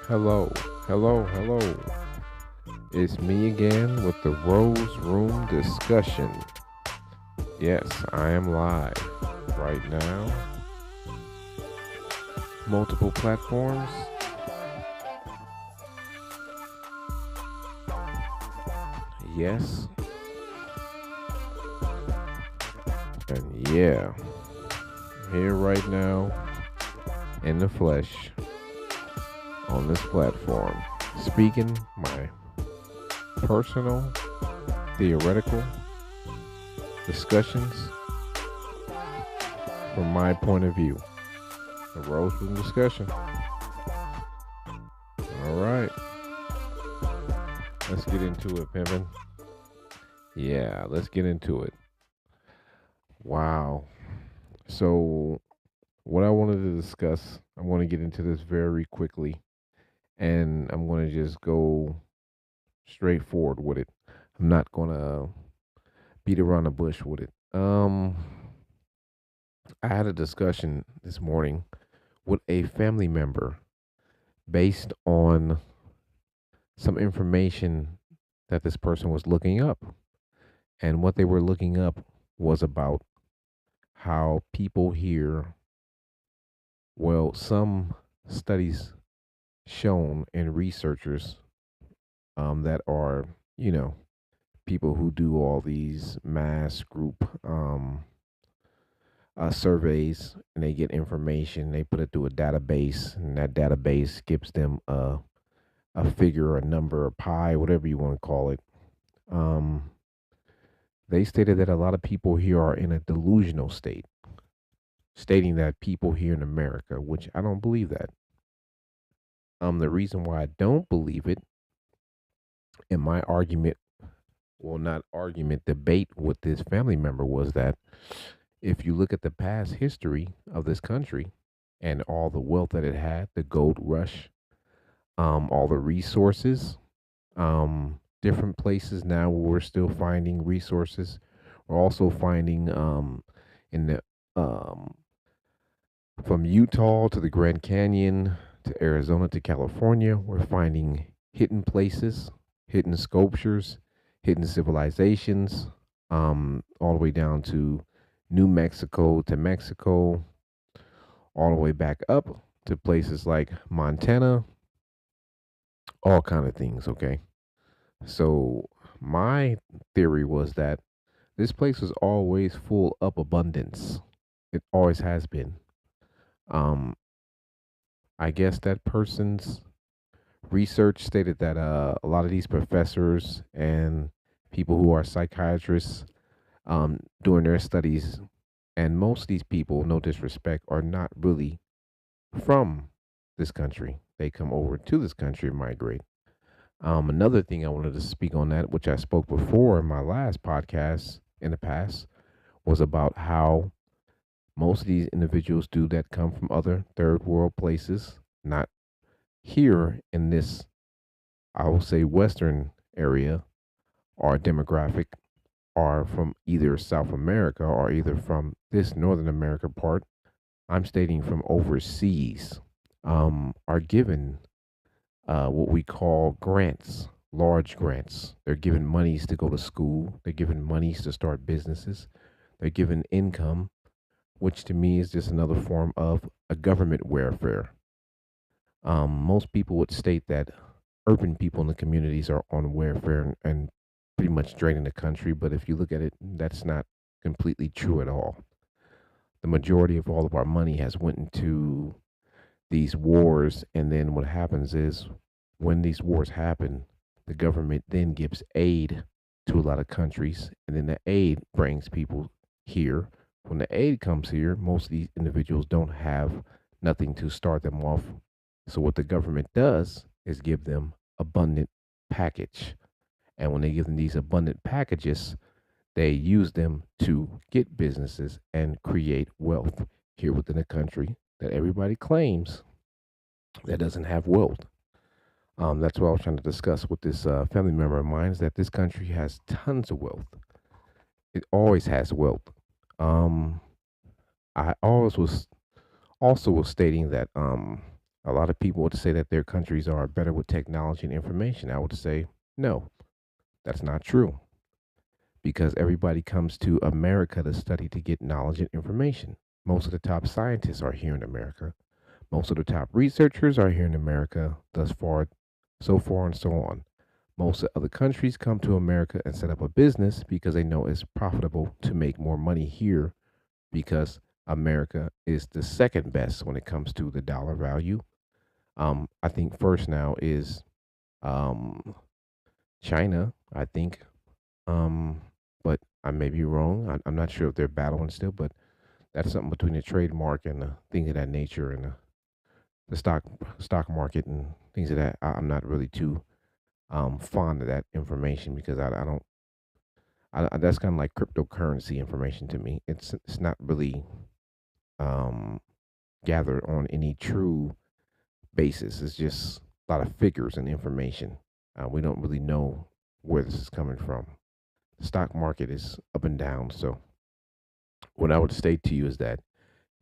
Hello, hello. It's me again with the Rose Room discussion. Yes, I am live right now. Multiple platforms. Yes, and yeah, here right now in the flesh on this platform, speaking my personal, theoretical discussions from my point of view. The Rose Room discussion. All right, let's get into it, Pimpin'. Yeah, let's get into it. Wow. So, what I wanted to discuss, I'm going to get into this very quickly, and I'm going to just go straight forward with it. I'm not going to beat around the bush with it. I had a discussion this morning with a family member based on some information that this person was looking up. And what they were looking up was about how people here, well, some studies shown and researchers that are, you know, people who do all these mass group surveys and they get information, they put it through a database, and that database gives them a figure, a number, a pie, whatever you want to call it. Um, they stated that a lot of people here are in a delusional state, stating that people here in America, which I don't believe that. The reason why I don't believe it, in my argument, well, not argument, debate with this family member was that if you look at the past history of this country and all the wealth that it had, the gold rush, all the resources, different places now where we're still finding resources. We're also finding in the um, from Utah to the Grand Canyon to Arizona to California, we're finding hidden places, hidden sculptures, hidden civilizations, all the way down to New Mexico to Mexico, all the way back up to places like Montana, all kind of things. Okay, so my theory was that this place was always full of abundance. It always has been. Um, I guess that person's research stated that a lot of these professors and people who are psychiatrists doing their studies, and most of these people, no disrespect, are not really from this country. They come over to this country and migrate. Another thing I wanted to speak on that, which I spoke before in my last podcast in the past, was about how most of these individuals do that come from other third world places, not here in this, I will say, Western area or demographic, are from either South America or either from this Northern America part. I'm stating from overseas, are given what we call grants, large grants. They're given monies to go to school. They're given monies to start businesses. They're given income, which to me is just another form of a government welfare. Most people would state that urban people in the communities are on welfare and pretty much draining the country. But if you look at it, that's not completely true at all. The majority of all of our money has went into these wars, and then what happens is when these wars happen, the government then gives aid to a lot of countries, and then the aid brings people here. When the aid comes here, most of these individuals don't have nothing to start them off. So what the government does is give them abundant package. And when they give them these abundant packages, they use them to get businesses and create wealth here within a country that everybody claims that doesn't have wealth. That's what I was trying to discuss with this family member of mine is that this country has tons of wealth. It always has wealth. Um, I always was also was stating that A lot of people would say that their countries are better with technology and information. I would say, no, that's not true because everybody comes to America to study to get knowledge and information. Most of the top scientists are here in America. Most of the top researchers are here in America, thus far, so far, and so on. Most of other countries come to America and set up a business because they know it's profitable to make more money here because America is the second best when it comes to the dollar value. I think first now is um, China, I think. Um, but I may be wrong. I'm not sure if they're battling still, but that's something between the trademark and things of that nature and the stock market and things of that. I'm not really too fond of that information because I don't. That's kind of like cryptocurrency information to me. It's not really um, gathered on any true basis. It's just a lot of figures and information. We don't really know where this is coming from. The stock market is up and down. So, what I would state to you is that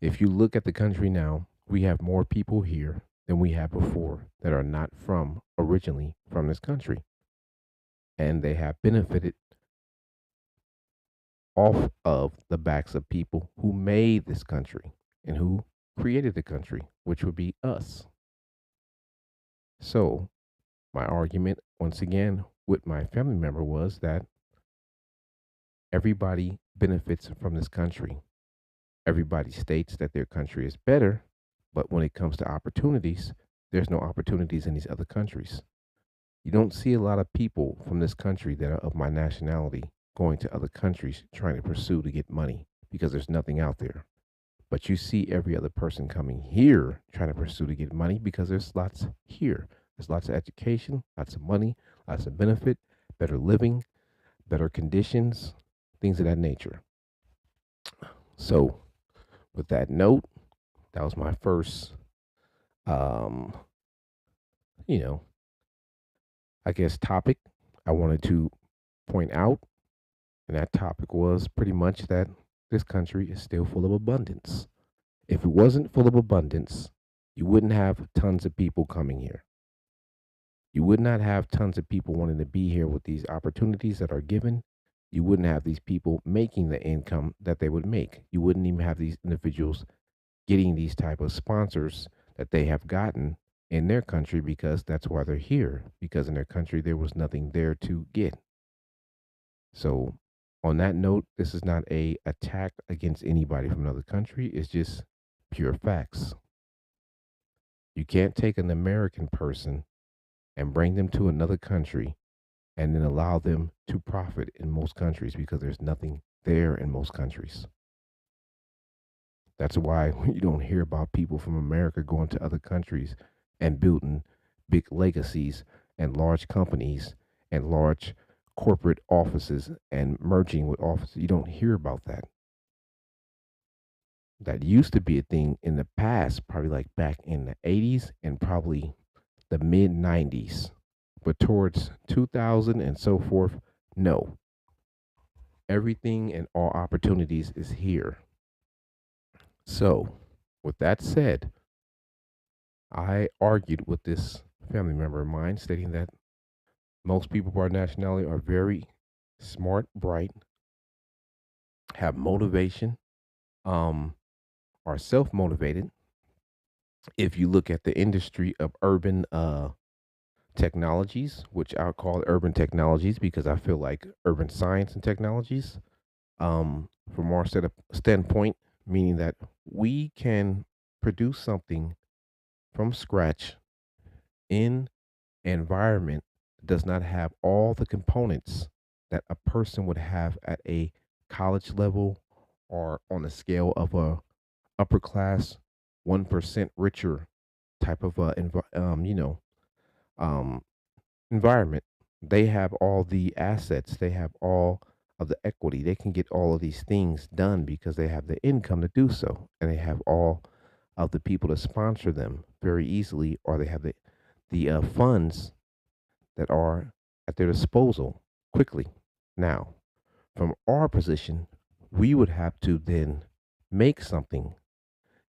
if you look at the country now, we have more people here than we had before that are not from originally from this country. And they have benefited off of the backs of people who made this country and who created the country, which would be us. So, my argument, once again, with my family member was that everybody benefits from this country. Everybody states that their country is better, but when it comes to opportunities, there's no opportunities in these other countries. You don't see a lot of people from this country that are of my nationality going to other countries trying to pursue to get money because there's nothing out there. But you see every other person coming here trying to pursue to get money because there's lots here. There's lots of education, lots of money, lots of benefit, better living, better conditions, things of that nature. So, with that note, that was my first, um, you know, I guess topic I wanted to point out. And that topic was pretty much that this country is still full of abundance. If it wasn't full of abundance, you wouldn't have tons of people coming here. You would not have tons of people wanting to be here with these opportunities that are given. You wouldn't have these people making the income that they would make. You wouldn't even have these individuals getting these type of sponsors that they have gotten in their country because that's why they're here because in their country there was nothing there to get. So on that note, this is not a attack against anybody from another country. It's just pure facts. You can't take an American person and bring them to another country and then allow them to profit in most countries because there's nothing there in most countries. That's why you don't hear about people from America going to other countries and building big legacies and large companies and large corporate offices and merging with offices. You don't hear about that. That used to be a thing in the past, probably like back in the 80s and probably the mid 90s. But towards 2000 and so forth, no. Everything and all opportunities is here. So, with that said, I argued with this family member of mine, stating that most people of our nationality are very smart, bright, have motivation, um, are self motivated. If you look at the industry of urban technologies, which I'll call urban technologies because I feel like urban science and technologies, from our standpoint, meaning that we can produce something from scratch in an environment that does not have all the components that a person would have at a college level or on the scale of a upper class 1% richer type of um, environment. They have all the assets, they have all of the equity, they can get all of these things done because they have the income to do so, and they have all of the people to sponsor them very easily, or they have the funds that are at their disposal quickly. Now, from our position, we would have to then make something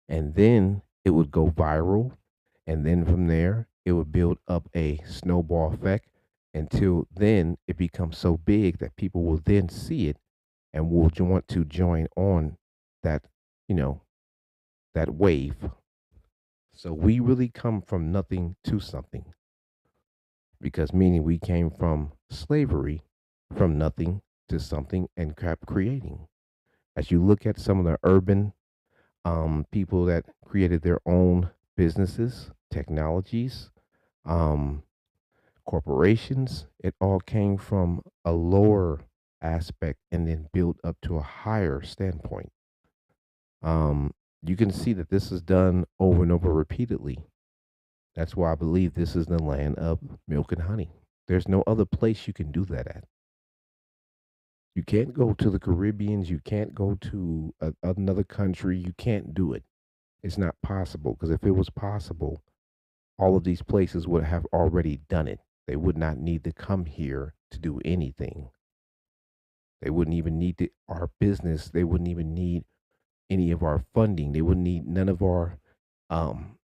and then it would go viral And then from there, it would build up a snowball effect until then it becomes so big that people will then see it and will want to join on that, you know, that wave. So we really come from nothing to something, because meaning we came from slavery, from nothing to something, and kept creating. As you look at some of the urban people that created their own businesses, technologies, um, corporations, it all came from a lower aspect and then built up to a higher standpoint. Um, you can see that this is done over and over repeatedly. That's why I believe this is the land of milk and honey. There's no other place you can do that at. You can't go to the Caribbeans. You can't go to another country. You can't do it. It's not possible, because if it was possible, all of these places would have already done it. They would not need to come here to do anything. They wouldn't even need our business. They wouldn't even need any of our funding. They wouldn't need none of um,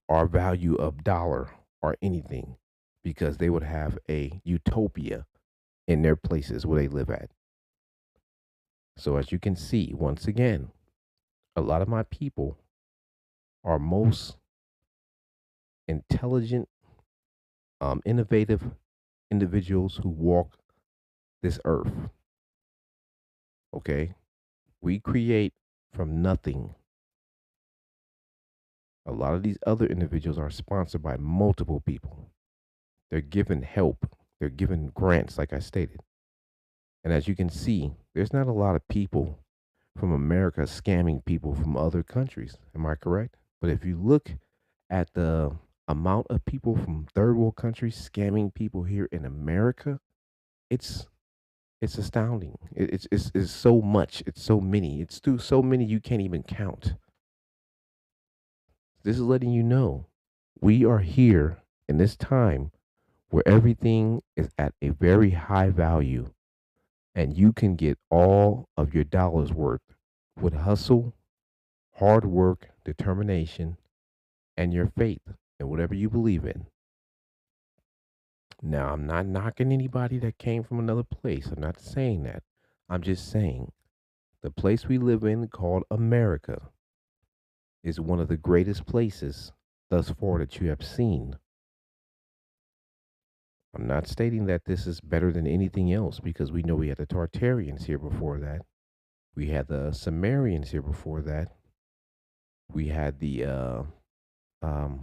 our value of dollar or anything, because they would have a utopia in their places where they live at. So as you can see, once again, a lot of my people are most intelligent, innovative individuals who walk this earth. Okay, we create from nothing. A lot of these other individuals are sponsored by multiple people. They're given help. They're given grants, like I stated. And as you can see, there's not a lot of people from America scamming people from other countries. Am I correct? But if you look at the amount of people from third world countries scamming people here in America, it's it's astounding. It's so much. It's so many. It's too so many you can't even count. This is letting you know we are here in this time where everything is at a very high value, and you can get all of your dollars worth with hustle, hard work, determination, and your faith in whatever you believe in. Now, I'm not knocking anybody that came from another place. I'm not saying that. I'm just saying the place we live in, called America, is one of the greatest places thus far that you have seen. I'm not stating that this is better than anything else, because we know we had the Tartarians here before that. We had the Sumerians here before that. We had the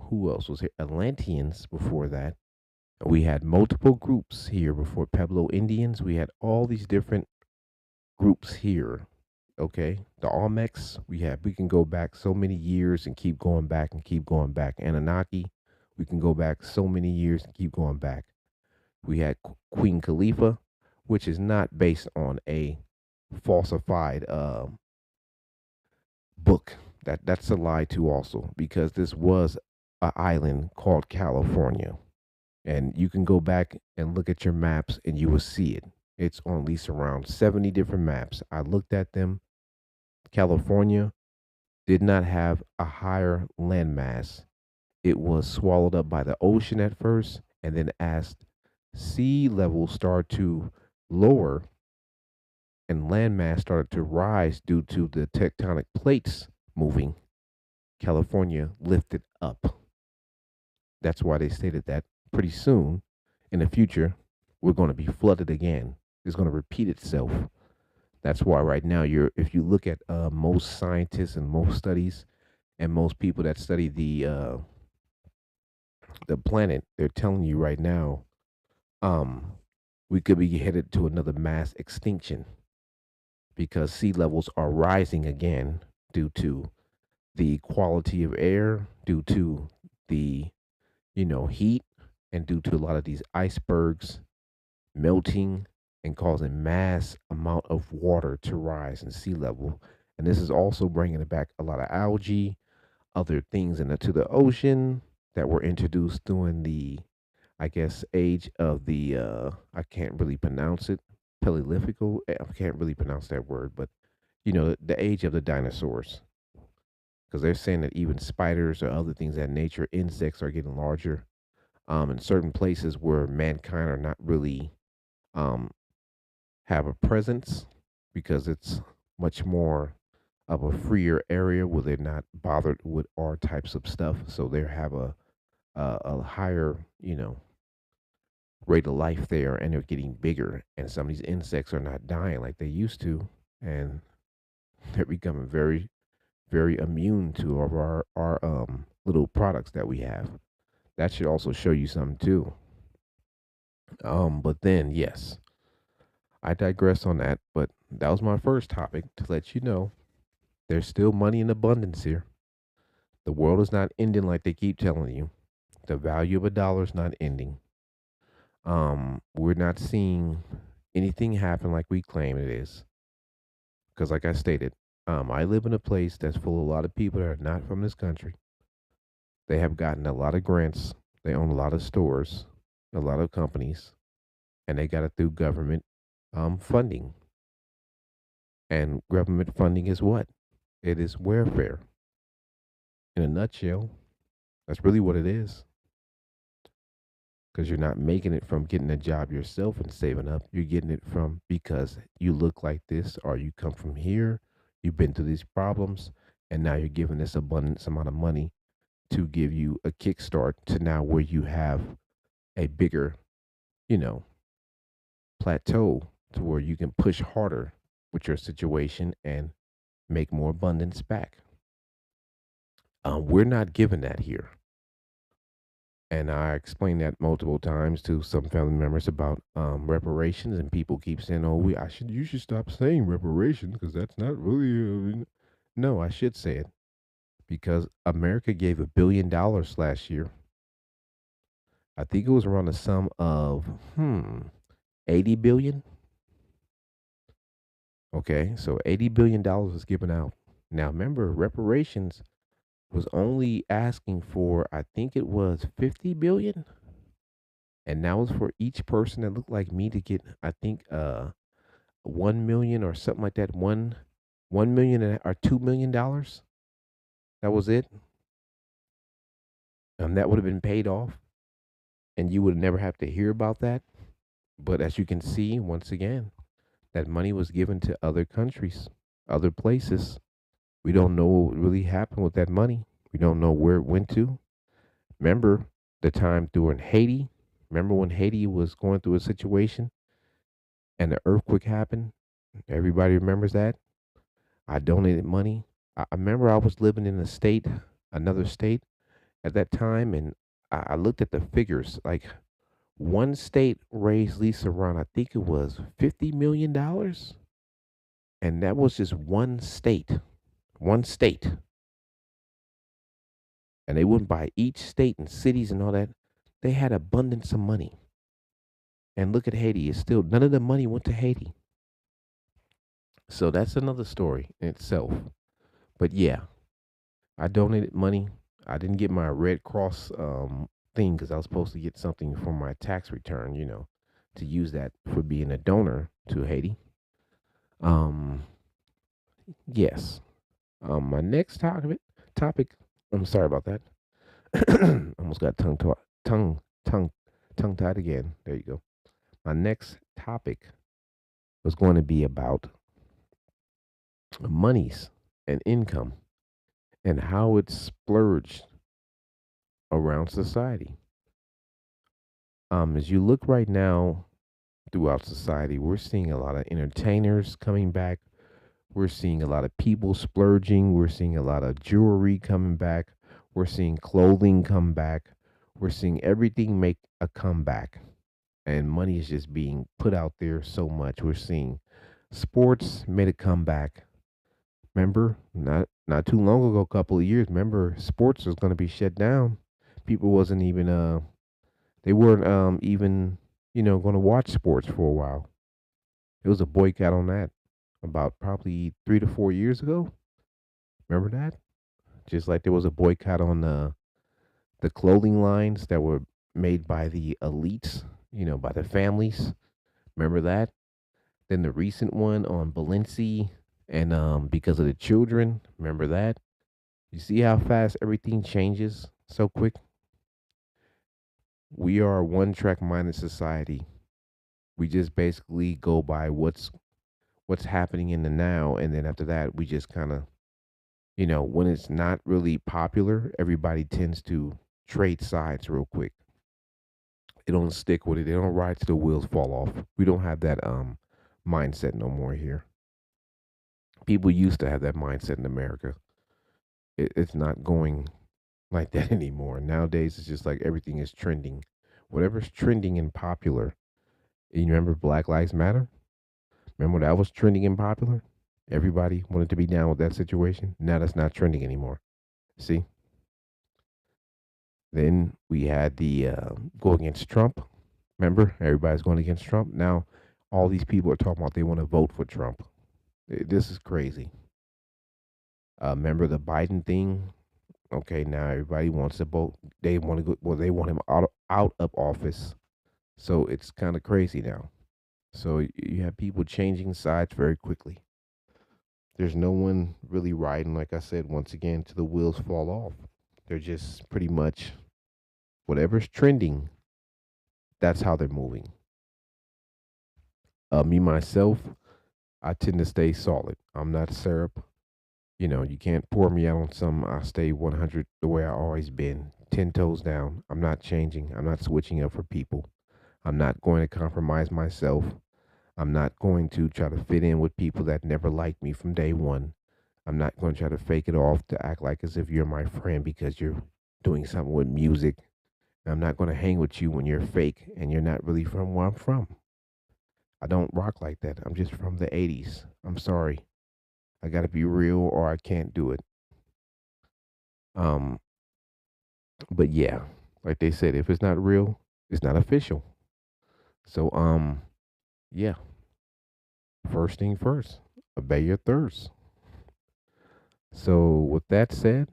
who else was here? Atlanteans before that. We had multiple groups here before Pueblo Indians. We had all these different groups here. Okay, the Olmecs. We can go back so many years and keep going back and keep going back. Anunnaki. We can go back so many years and keep going back. We had Queen Khalifa, which is not based on a falsified book. That's a lie too, also, because this was an island called California, and you can go back and look at your maps and you will see it. It's on at least around 70 different maps. I looked at them. California did not have a higher landmass. It was swallowed up by the ocean at first, and then as sea level started to lower and landmass started to rise due to the tectonic plates moving, California lifted up. That's why they stated that pretty soon in the future, we're going to be flooded again. It's going to repeat itself. That's why right now, if you look at most scientists and most studies and most people that study the planet, they're telling you right now, um, we could be headed to another mass extinction, because sea levels are rising again due to the quality of air, due to the heat, and due to a lot of these icebergs melting and causing mass amount of water to rise in sea level. And this is also bringing back a lot of algae, other things into the ocean that were introduced during the, I guess, age of the I can't really pronounce it, Paleolithical. I can't really pronounce that word, but the age of the dinosaurs. because they're saying that even spiders or other things that nature, insects are getting larger. In certain places where mankind are not really um, have a presence because it's much more of a freer area where they're not bothered with our types of stuff. So they have a higher, rate of life there, and they're getting bigger. And some of these insects are not dying like they used to, and they're becoming very, very immune to our little products that we have. That should also show you something too. But then yes, I digress on that. But that was my first topic to let you know there's still money in abundance here. The world is not ending like they keep telling you. The value of a dollar is not ending. We're not seeing anything happen like we claim it is. Because, like I stated, I live in a place that's full of a lot of people that are not from this country. They have gotten a lot of grants. They own a lot of stores, a lot of companies, and they got it through government funding. And government funding is what? It is welfare. In a nutshell, that's really what it is. Because you're not making it from getting a job yourself and saving up. You're getting it from because you look like this or you come from here, you've been through these problems, and now you're giving this abundance amount of money to give you a kickstart to now where you have a bigger, you know, plateau to where you can push harder with your situation and make more abundance back. We're not given that here. And I explained that multiple times to some family members about reparations, and people keep saying, "Oh, you should stop saying reparations because that's not really." No, I should say it because America gave $1 billion last year. I think it was around the sum of 80 billion. Okay, so $80 billion was given out. Now remember, reparations was only asking for, I think it was 50 billion, and that was for each person that looked like me to get, I think, 1 million or something like that. One million or $2 million. That was it. That would have been paid off, and you would never have to hear about that. But as you can see, once again, that money was given to other countries, other places. We don't know what really happened with that money. We don't know where it went to. Remember the time during Haiti? Remember when Haiti was going through a situation and the earthquake happened? Everybody remembers that. I donated money. I remember I was living in a state, another state at that time, and I looked at the figures. Like one state raised Lisa around, I think it was $50 million, and that was just one state, and they went by each state and cities and all that. They had abundance of money, and look at Haiti. It's still none of the money went to Haiti. So that's another story in itself. But yeah, I donated money. I didn't get my Red Cross thing because I was supposed to get something for my tax return, to use that for being a donor to Haiti. Um, yes. My next topic. I'm sorry about that. Almost got tongue tongue tied again. There you go. My next topic was going to be about monies and income and how it's splurged around society. As you look right now throughout society, we're seeing a lot of entertainers coming back. We're seeing a lot of people splurging. We're seeing a lot of jewelry coming back. We're seeing clothing come back. We're seeing everything make a comeback. And money is just being put out there so much. We're seeing sports made a comeback. Remember, not too long ago, a couple of years, remember sports was going to be shut down. People wasn't even they weren't even going to watch sports for a while. It was a boycott on that about probably 3 to 4 years ago. Remember that? Just like there was a boycott on the clothing lines that were made by the elites, by the families. Remember that? Then the recent one on Balenci and because of the children. Remember that? You see how fast everything changes so quick? We are a one track minded society. We just basically go by what's happening in the now, and then after that we just kind of, when it's not really popular, everybody tends to trade sides real quick. They don't stick with it. They don't ride till the wheels fall off. We don't have that mindset no more here. People used to have that mindset in America. It's not going like that anymore. Nowadays, it's just like everything is trending. Whatever's trending and popular. You remember Black Lives Matter? Remember when that was trending and popular? Everybody wanted to be down with that situation. Now that's not trending anymore. See? Then we had the go against Trump. Remember? Everybody's going against Trump. Now all these people are talking about they want to vote for Trump. This is crazy. Remember the Biden thing? Okay, now everybody wants to vote. They want to go. Well, they want him out of office. So it's kind of crazy now. So you have people changing sides very quickly. There's no one really riding, like I said, once again, till the wheels fall off. They're just pretty much whatever's trending, that's how they're moving. Me, myself, I tend to stay solid. I'm not syrup. You can't pour me out on some. I stay 100 the way I always been, 10 toes down. I'm not changing. I'm not switching up for people. I'm not going to compromise myself. I'm not going to try to fit in with people that never liked me from day one. I'm not going to try to fake it off to act like as if you're my friend because you're doing something with music. I'm not going to hang with you when you're fake and you're not really from where I'm from. I don't rock like that. I'm just from the 80s. I'm sorry. I got to be real or I can't do it. Um, but yeah, like they said, if it's not real, it's not official. So yeah, first thing first, obey your thirst. So with that said,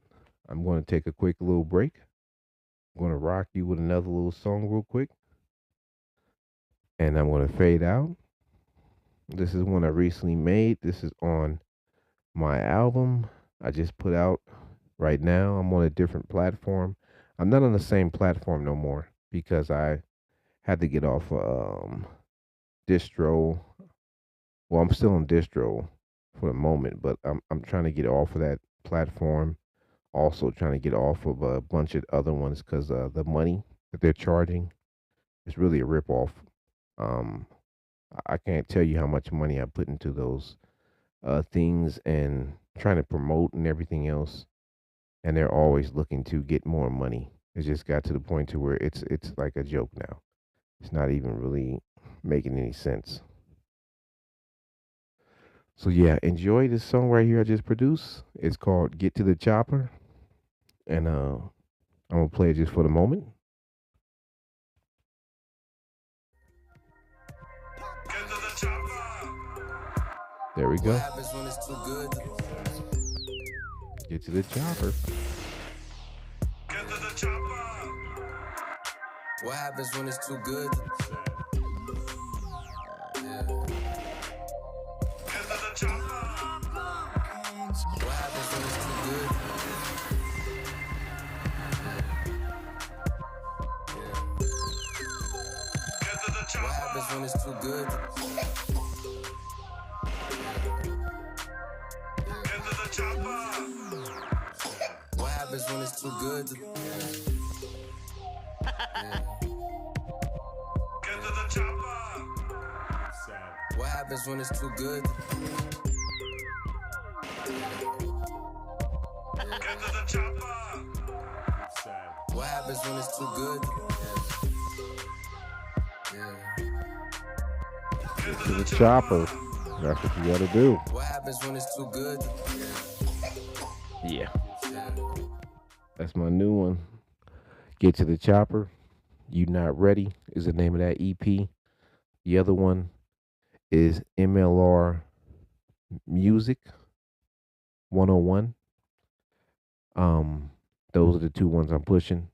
I'm going to take a quick little break. I'm going to rock you with another little song real quick, and I'm going to fade out. This is one I recently made. This is on my album I just put out right now. I'm on a different platform. I'm not on the same platform no more because I had to get off distro. Well, I'm still on distro for the moment, but I'm trying to get off of that platform. Also trying to get off of a bunch of other ones because the money that they're charging is really a ripoff. Um, I can't tell you how much money I put into those things and trying to promote and everything else, and they're always looking to get more money. It just got to the point to where it's like a joke now. It's not even really making any sense. So yeah, enjoy this song right here I just produced. It's called "Get to the Chopper," and I'm gonna play it just for the moment. There we go. Get to the chopper. Get to the chopper. What happens when it's too good? Yeah. Get to the chopper. What happens when it's too good? Yeah. Get to the chopper. What happens when it's too good? Get to the chopper. What happens when it's too good? Yeah. Get to the chopper. What happens when it's too good? Get to the chopper. What happens when it's too good? Yeah. Get to the chopper. That's what you gotta do. What happens when it's too good? Yeah. That's my new one. Get to the chopper. You Not Ready is the name of that EP. The other one is MLR Music 101. Um, those are the two ones I'm pushing.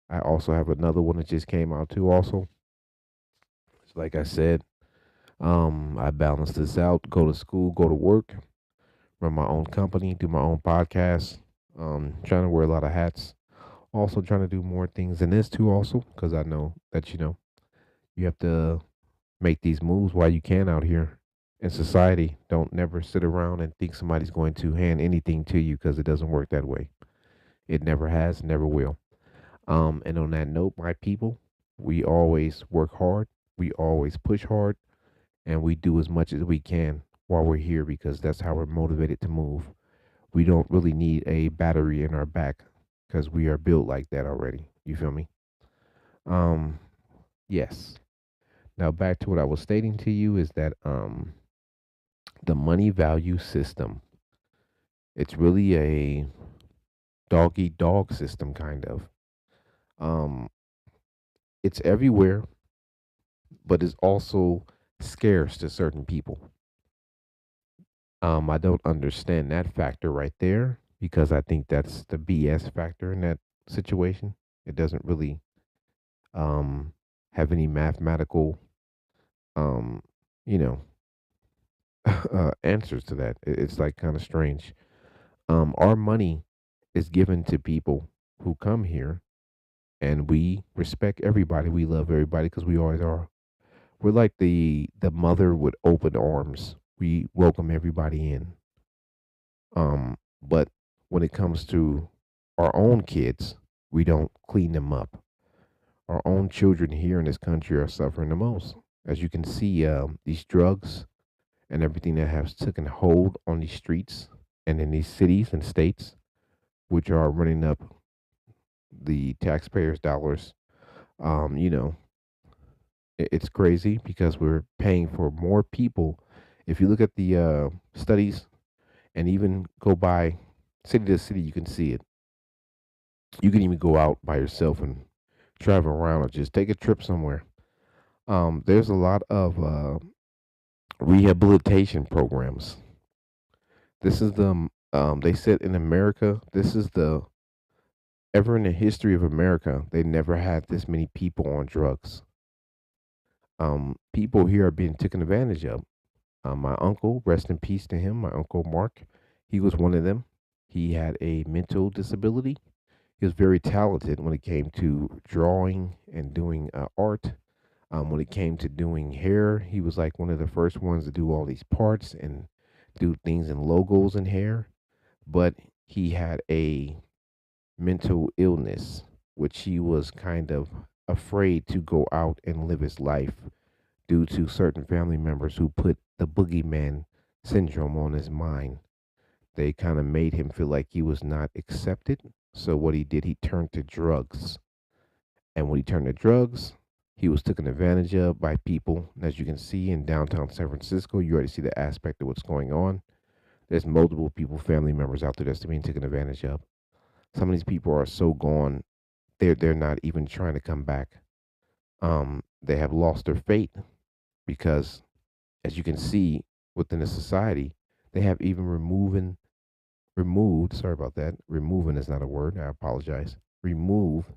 I also have another one that just came out too. Also, so like I said, I balance this out. Go to school, go to work, run my own company, do my own podcast. Trying to wear a lot of hats. Also trying to do more things in this too. Also, because I know that you have to make these moves while you can out here in society. Don't never sit around and think somebody's going to hand anything to you because it doesn't work that way. It never has, never will. And on that note, my people, we always work hard, we always push hard, and we do as much as we can while we're here because that's how we're motivated to move. We don't really need a battery in our back because we are built like that already. You feel me? Um, yes. Now back to what I was stating to you is that the money value system, it's really a dog eat dog system kind of. Um, it's everywhere, but it's also scarce to certain people. I don't understand that factor right there because I think that's the BS factor in that situation. It doesn't really um, have any mathematical, um, you know, answers to that. It's like kind of strange. Our money is given to people who come here, and we respect everybody. We love everybody because we always are. We're like the mother with open arms. We welcome everybody in. But when it comes to our own kids, we don't clean them up. Our own children here in this country are suffering the most. As you can see, these drugs and everything that has taken hold on these streets and in these cities and states, which are running up the taxpayers' dollars. Um, you know, it's crazy because we're paying for more people. If you look at the studies and even go by city to city, you can see it. You can even go out by yourself and travel around or just take a trip somewhere. There's a lot of rehabilitation programs. This is they said in America, this is the ever in the history of America, they never had this many people on drugs. People here are being taken advantage of. My uncle, rest in peace to him, my uncle Mark, he was one of them. He had a mental disability. He was very talented when it came to drawing and doing art. When it came to doing hair, he was like one of the first ones to do all these parts and do things in logos and hair. But he had a mental illness, which he was kind of afraid to go out and live his life due to certain family members who put the boogeyman syndrome on his mind. They kind of made him feel like he was not accepted. So what he did, he turned to drugs. And when he turned to drugs, he was taken advantage of by people. As you can see in downtown San Francisco, you already see the aspect of what's going on. There's multiple people, family members out there that's being taken advantage of. Some of these people are so gone, they're not even trying to come back. They have lost their faith because, as you can see within the society, they have even removed. Sorry about that. Removing is not a word. I apologize. Remove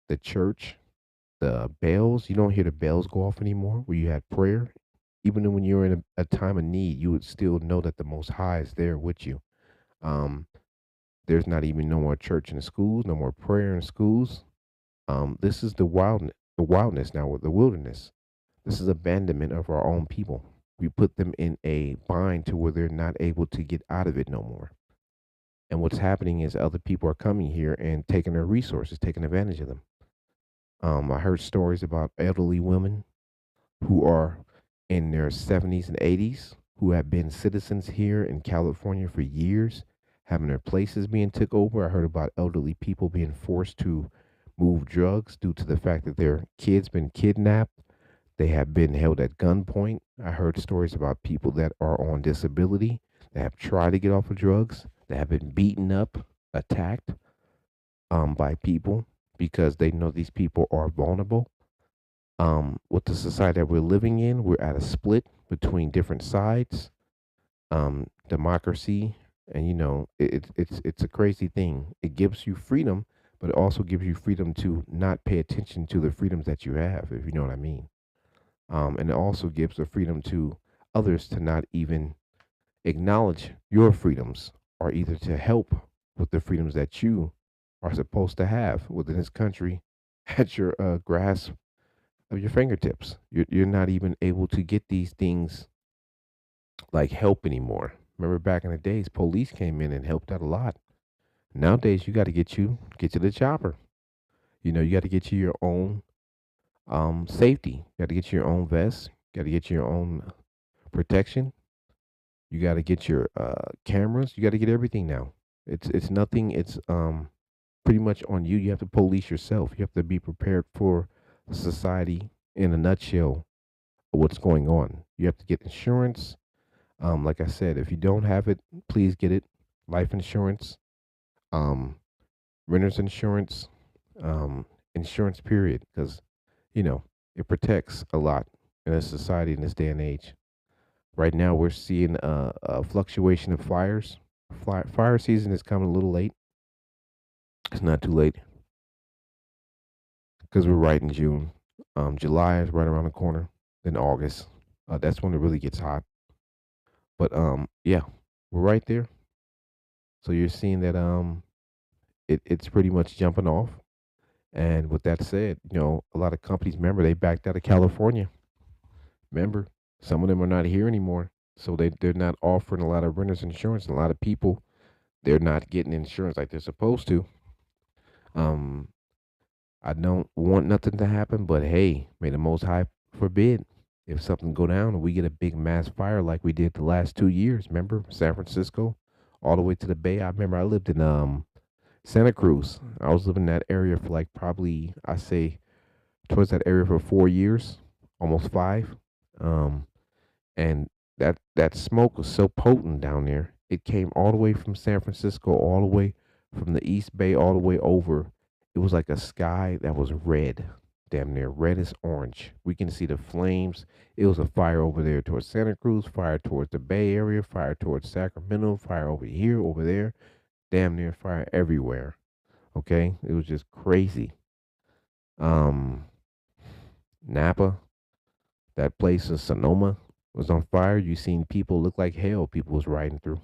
the church, the bells. You don't hear the bells go off anymore where you had prayer. Even when you're in a time of need, you would still know that the Most High is there with you. Um, there's not even no more church in the schools, no more prayer in schools. This is the wildness now with the wilderness. This is abandonment of our own people. We put them in a bind to where they're not able to get out of it no more. And what's happening is other people are coming here and taking their resources, taking advantage of them. I heard stories about elderly women who are in their 70s and 80s who have been citizens here in California for years, having their places being took over. I heard about elderly people being forced to move drugs due to the fact that their kids been kidnapped. They have been held at gunpoint. I heard stories about people that are on disability that have tried to get off of drugs, that have been beaten up, attacked by people because they know these people are vulnerable. With the society that we're living in, we're at a split between different sides, democracy, and it's a crazy thing. It gives you freedom, but it also gives you freedom to not pay attention to the freedoms that you have, if you know what I mean. And it also gives the freedom to others to not even acknowledge your freedoms or either to help with the freedoms that you are supposed to have within this country at your grasp of your fingertips. You're not even able to get these things like help anymore. Remember back in the days, police came in and helped out a lot. Nowadays, you got to get to the chopper. You got to get you your own safety. You got to get your own vest. You got to get your own protection. You got to get your cameras. You got to get everything now. It's nothing. It's pretty much on you. You have to police yourself. You have to be prepared for society in a nutshell. What's going on? You have to get insurance. Like I said, if you don't have it, please get it. Life insurance, um, renter's insurance, um, insurance. Period. Because you know it protects a lot in a society in this day and age. Right now, we're seeing a fluctuation of fires. Fire season is coming a little late. It's not too late because we're right in June. July is right around the corner. Then August, that's when it really gets hot. But yeah, we're right there. So you're seeing that it's pretty much jumping off. And with that said, a lot of companies, remember, they backed out of California. Remember, some of them are not here anymore. So they're not offering a lot of renters insurance. And a lot of people, they're not getting insurance like they're supposed to. Um, I don't want nothing to happen, but hey, may the Most High forbid if something go down and we get a big mass fire like we did the last 2 years. Remember San Francisco, all the way to the Bay. I remember I lived in Santa Cruz. I was living in that area for like probably I say towards that area for 4 years, almost five. Um, and that smoke was so potent down there. It came all the way from San Francisco, all the way from the East Bay, all the way over. It was like a sky that was red, damn near red as orange. We can see the flames. It was a fire over there towards Santa Cruz, fire towards the Bay Area, fire towards Sacramento, fire over here, over there, damn near fire everywhere. Okay, it was just crazy. Um, Napa, that place in Sonoma was on fire. You seen people look like hell. People was riding through.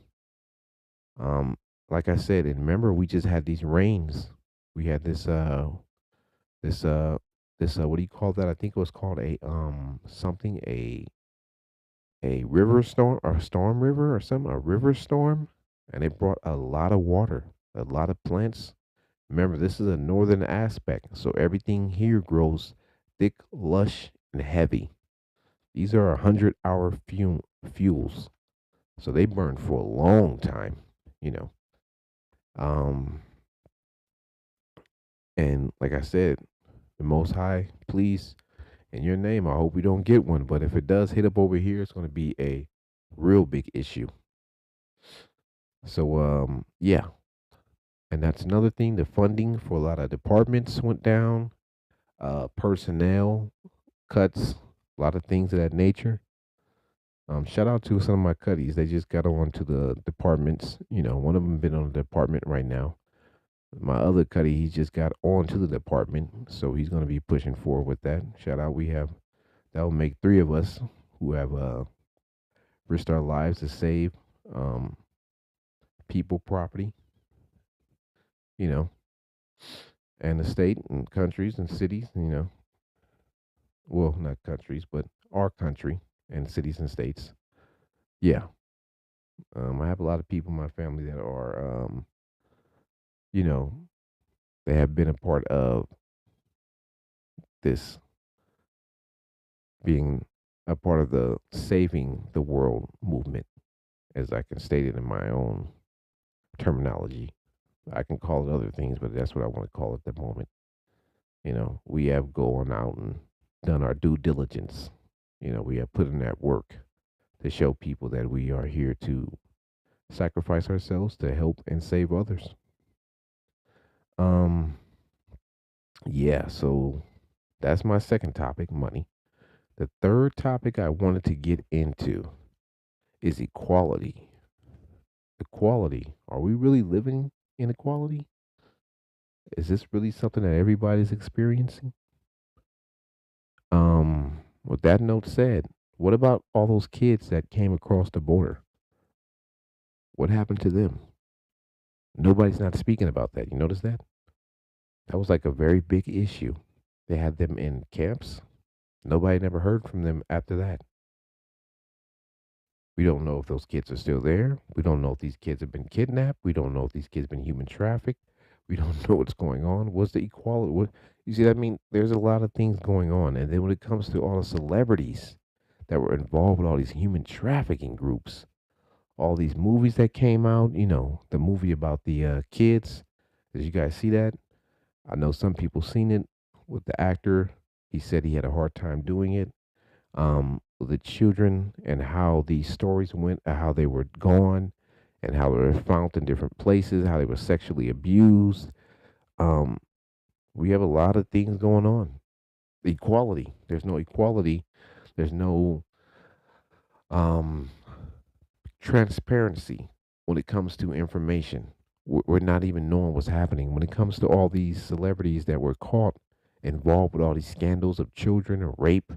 Um, like I said, and remember we just had these rains. We had this what do you call that? I think it was called a something a river storm or storm river or something, a river storm, and it brought a lot of water, a lot of plants. Remember, this is a northern aspect, so everything here grows thick, lush, and heavy. These are 100-hour fuels, so they burn for a long time, you know. Um, and like I said, the Most High, please, in your name, I hope we don't get one. But if it does hit up over here, it's going to be a real big issue. So, yeah, and that's another thing. The funding for a lot of departments went down. Personnel cuts, a lot of things of that nature. Shout out to some of my cuddies. They just got on to the departments. One of them been on the department right now. My other cuddy, he just got on to the department, so he's going to be pushing forward with that. Shout out, we have that will make three of us who have risked our lives to save um, people, property, you know, and the state and countries and cities. Well, not countries, but our country and cities and states. Yeah, I have a lot of people in my family that are, you know, they have been a part of this being a part of the saving the world movement, as I can state it in my own terminology. I can call it other things, but that's what I want to call it at the moment. We have gone out and done our due diligence. We have put in that work to show people that we are here to sacrifice ourselves to help and save others. Um, yeah, so that's my second topic, money. The third topic I wanted to get into is equality. Equality. Are we really living in equality? Is this really something that everybody's experiencing? With that note said, what about all those kids that came across the border? What happened to them? Nobody's not speaking about that. You notice that? That was like a very big issue. They had them in camps. Nobody never heard from them after that. We don't know if those kids are still there. We don't know if these kids have been kidnapped. We don't know if these kids have been human trafficked. We don't know what's going on. What's the equality? What you see? I mean, there's a lot of things going on, and then when it comes to all the celebrities that were involved with all these human trafficking groups, all these movies that came out. The movie about the kids. Did you guys see that? I know some people seen it with the actor. He said he had a hard time doing it. The children and how these stories went, how they were gone, and how they were found in different places, how they were sexually abused. Um, we have a lot of things going on. Equality. There's no equality. There's no um, transparency when it comes to information. We're not even knowing what's happening when it comes to all these celebrities that were caught involved with all these scandals of children or rape,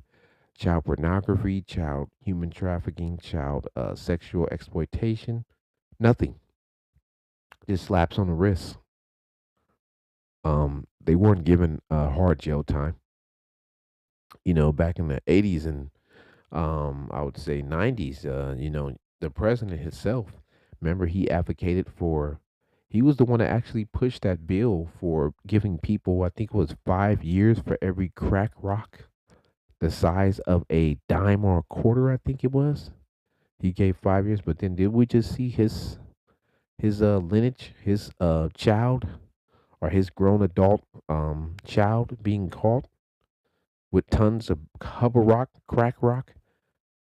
child pornography, child human trafficking, child sexual exploitation. Nothing. Just slaps on the wrist. They weren't given hard jail time. Back in the 80s and I would say 90s. The president himself. Remember, he advocated for. He was the one that actually pushed that bill for giving people, I think it was 5 years for every crack rock the size of a dime or a quarter, I think it was. He gave 5 years, but then did we just see his lineage, his child or his grown adult child being caught with tons of hubba rock, crack rock?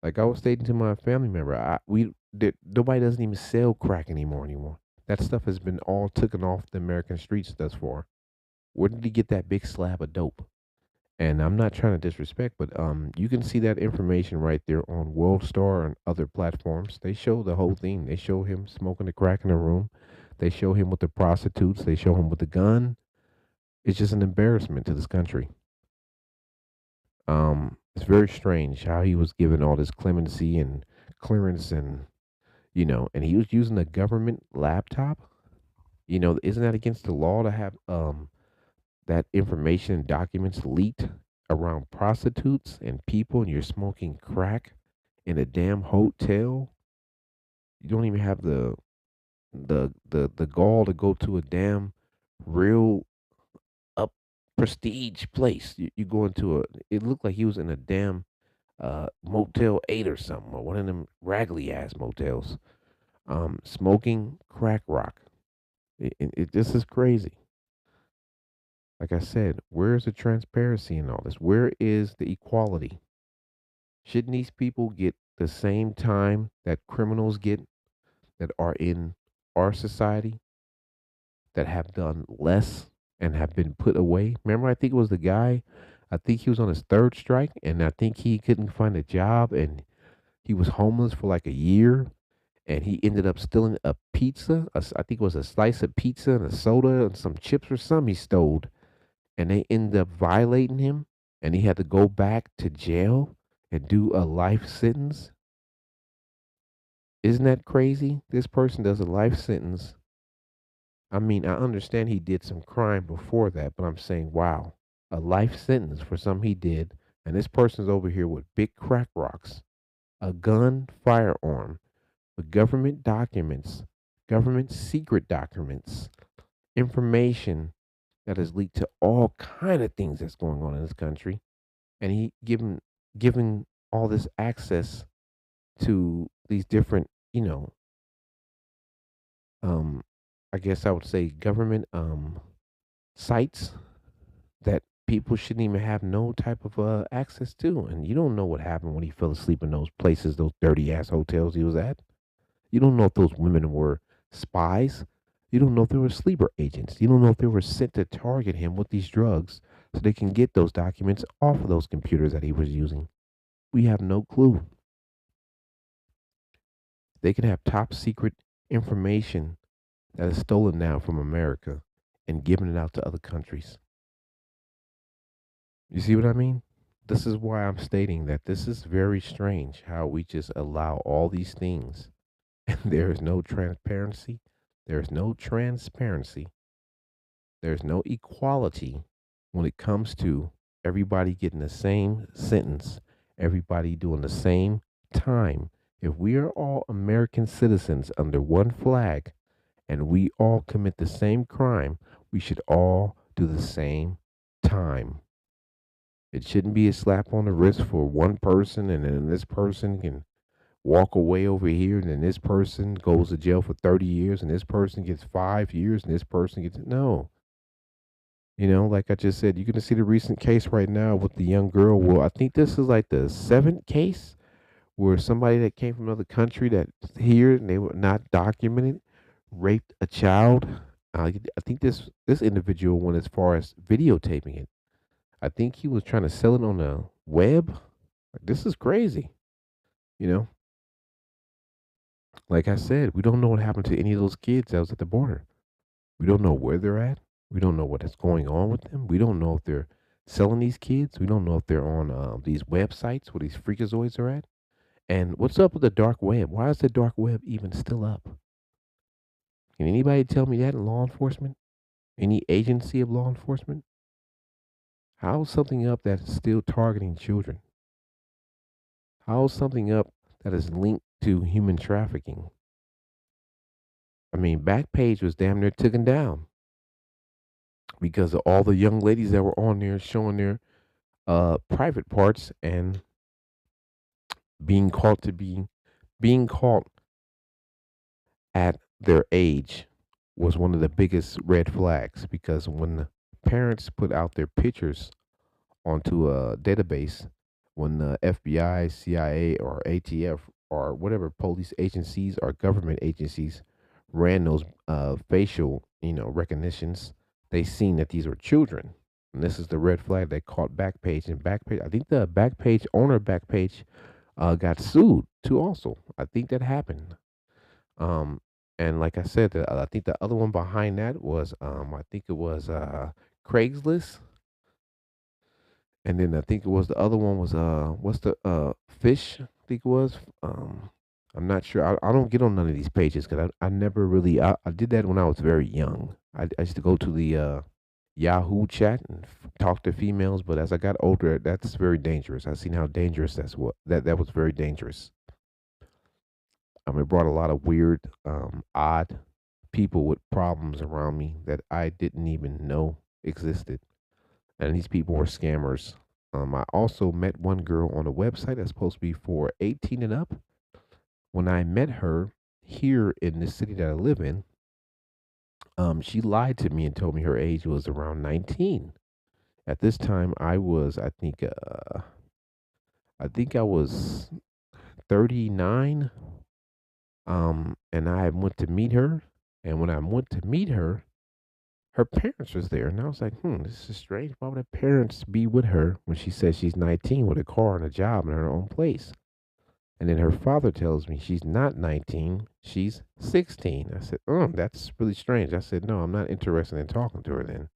Like I was stating to my family member, nobody doesn't even sell crack anymore. That stuff has been all taken off the American streets thus far. Where did he get that big slab of dope? And I'm not trying to disrespect, but you can see that information right there on World Star and other platforms. They show the whole thing. They show him smoking the crack in the room. They show him with the prostitutes. They show him with the gun. It's just an embarrassment to this country. It's very strange how he was given all this clemency and clearance, and he was using a government laptop. Isn't that against the law to have that information and documents leaked around prostitutes and people, and you're smoking crack in a damn hotel? You don't even have the gall to go to a damn real up prestige place. You go into a. It looked like he was in a damn Motel 8 or something, or one of them raggedy ass motels. Smoking crack rock. This is crazy. Like I said, where's the transparency in all this? Where is the equality? Shouldn't these people get the same time that criminals get that are in our society that have done less and have been put away? Remember, I think it was the guy, I think he was on his third strike, and I think he couldn't find a job, and he was homeless for like a year, and he ended up stealing a pizza. I think it was a slice of pizza and a soda and some chips or something he stole, and they ended up violating him, and he had to go back to jail and do a life sentence. Isn't that crazy? This person does a life sentence. I mean, I understand he did some crime before that, but I'm saying, wow, a life sentence for something he did, and this person's over here with big crack rocks, a gun, firearm, with government documents, government secret documents, information that has leaked to all kind of things that's going on in this country, and he giving all this access to these different, um, I guess I would say government sites that people shouldn't even have no type of access to. And you don't know what happened when he fell asleep in those places, those dirty ass hotels he was at. You don't know if those women were spies. You don't know if they were sleeper agents. You don't know if they were sent to target him with these drugs so they can get those documents off of those computers that he was using. We have no clue. They can have top secret information that is stolen now from America and given it out to other countries. You see what I mean? This is why I'm stating that this is very strange how we just allow all these things and there is no transparency. There's no transparency. There's no equality when it comes to everybody getting the same sentence, everybody doing the same time. If we are all American citizens under one flag and we all commit the same crime, we should all do the same time. It shouldn't be a slap on the wrist for one person and then this person can walk away over here and then this person goes to jail for 30 years and this person gets 5 years and this person gets no. Like I just said, you're going to see the recent case right now with the young girl. Well, I think this is like the seventh case where somebody that came from another country that here and they were not documented raped a child. I think this individual went as far as videotaping it. I think he was trying to sell it on the web. Like, this is crazy. You know, like I said, we don't know what happened to any of those kids that was at the border. We don't know where they're at. We don't know what is going on with them. We don't know if they're selling these kids. We don't know if they're on these websites where these freakazoids are at. And what's up with the dark web? Why is the dark web even still up? Can anybody tell me that in law enforcement? Any agency of law enforcement? How is something up that is still targeting children? How is something up that is linked to human trafficking? I mean, Backpage was damn near taken down because of all the young ladies that were on there showing their private parts and being caught at their age was one of the biggest red flags because when the parents put out their pictures onto a database, when the FBI, CIA, or ATF or whatever police agencies or government agencies ran those facial, recognitions, they seen that these were children. And this is the red flag they caught Backpage. And Backpage, I think the Backpage owner of Backpage got sued too. Also, I think that happened. Um, and like I said, I think the other one behind that was, I think it was Craigslist, and then I think it was the other one was what's the fish? I think it was. I'm not sure. I don't get on none of these pages because I never really I did that when I was very young. I used to go to the Yahoo chat and talk to females, but as I got older, that's very dangerous. I've seen how dangerous that was very dangerous. It brought a lot of weird, odd people with problems around me that I didn't even know existed, and these people were scammers. I also met one girl on a website that's supposed to be for 18 and up. When I met her here in the city that I live in, she lied to me and told me her age was around 19. At this time, I think I was 39. And I went to meet her, and when I went to meet her, her parents was there, and I was like, this is strange. Why would her parents be with her when she says she's 19 with a car and a job and her own place? And then her father tells me she's not 19, she's 16. I said, that's really strange. I said, no, I'm not interested in talking to her then.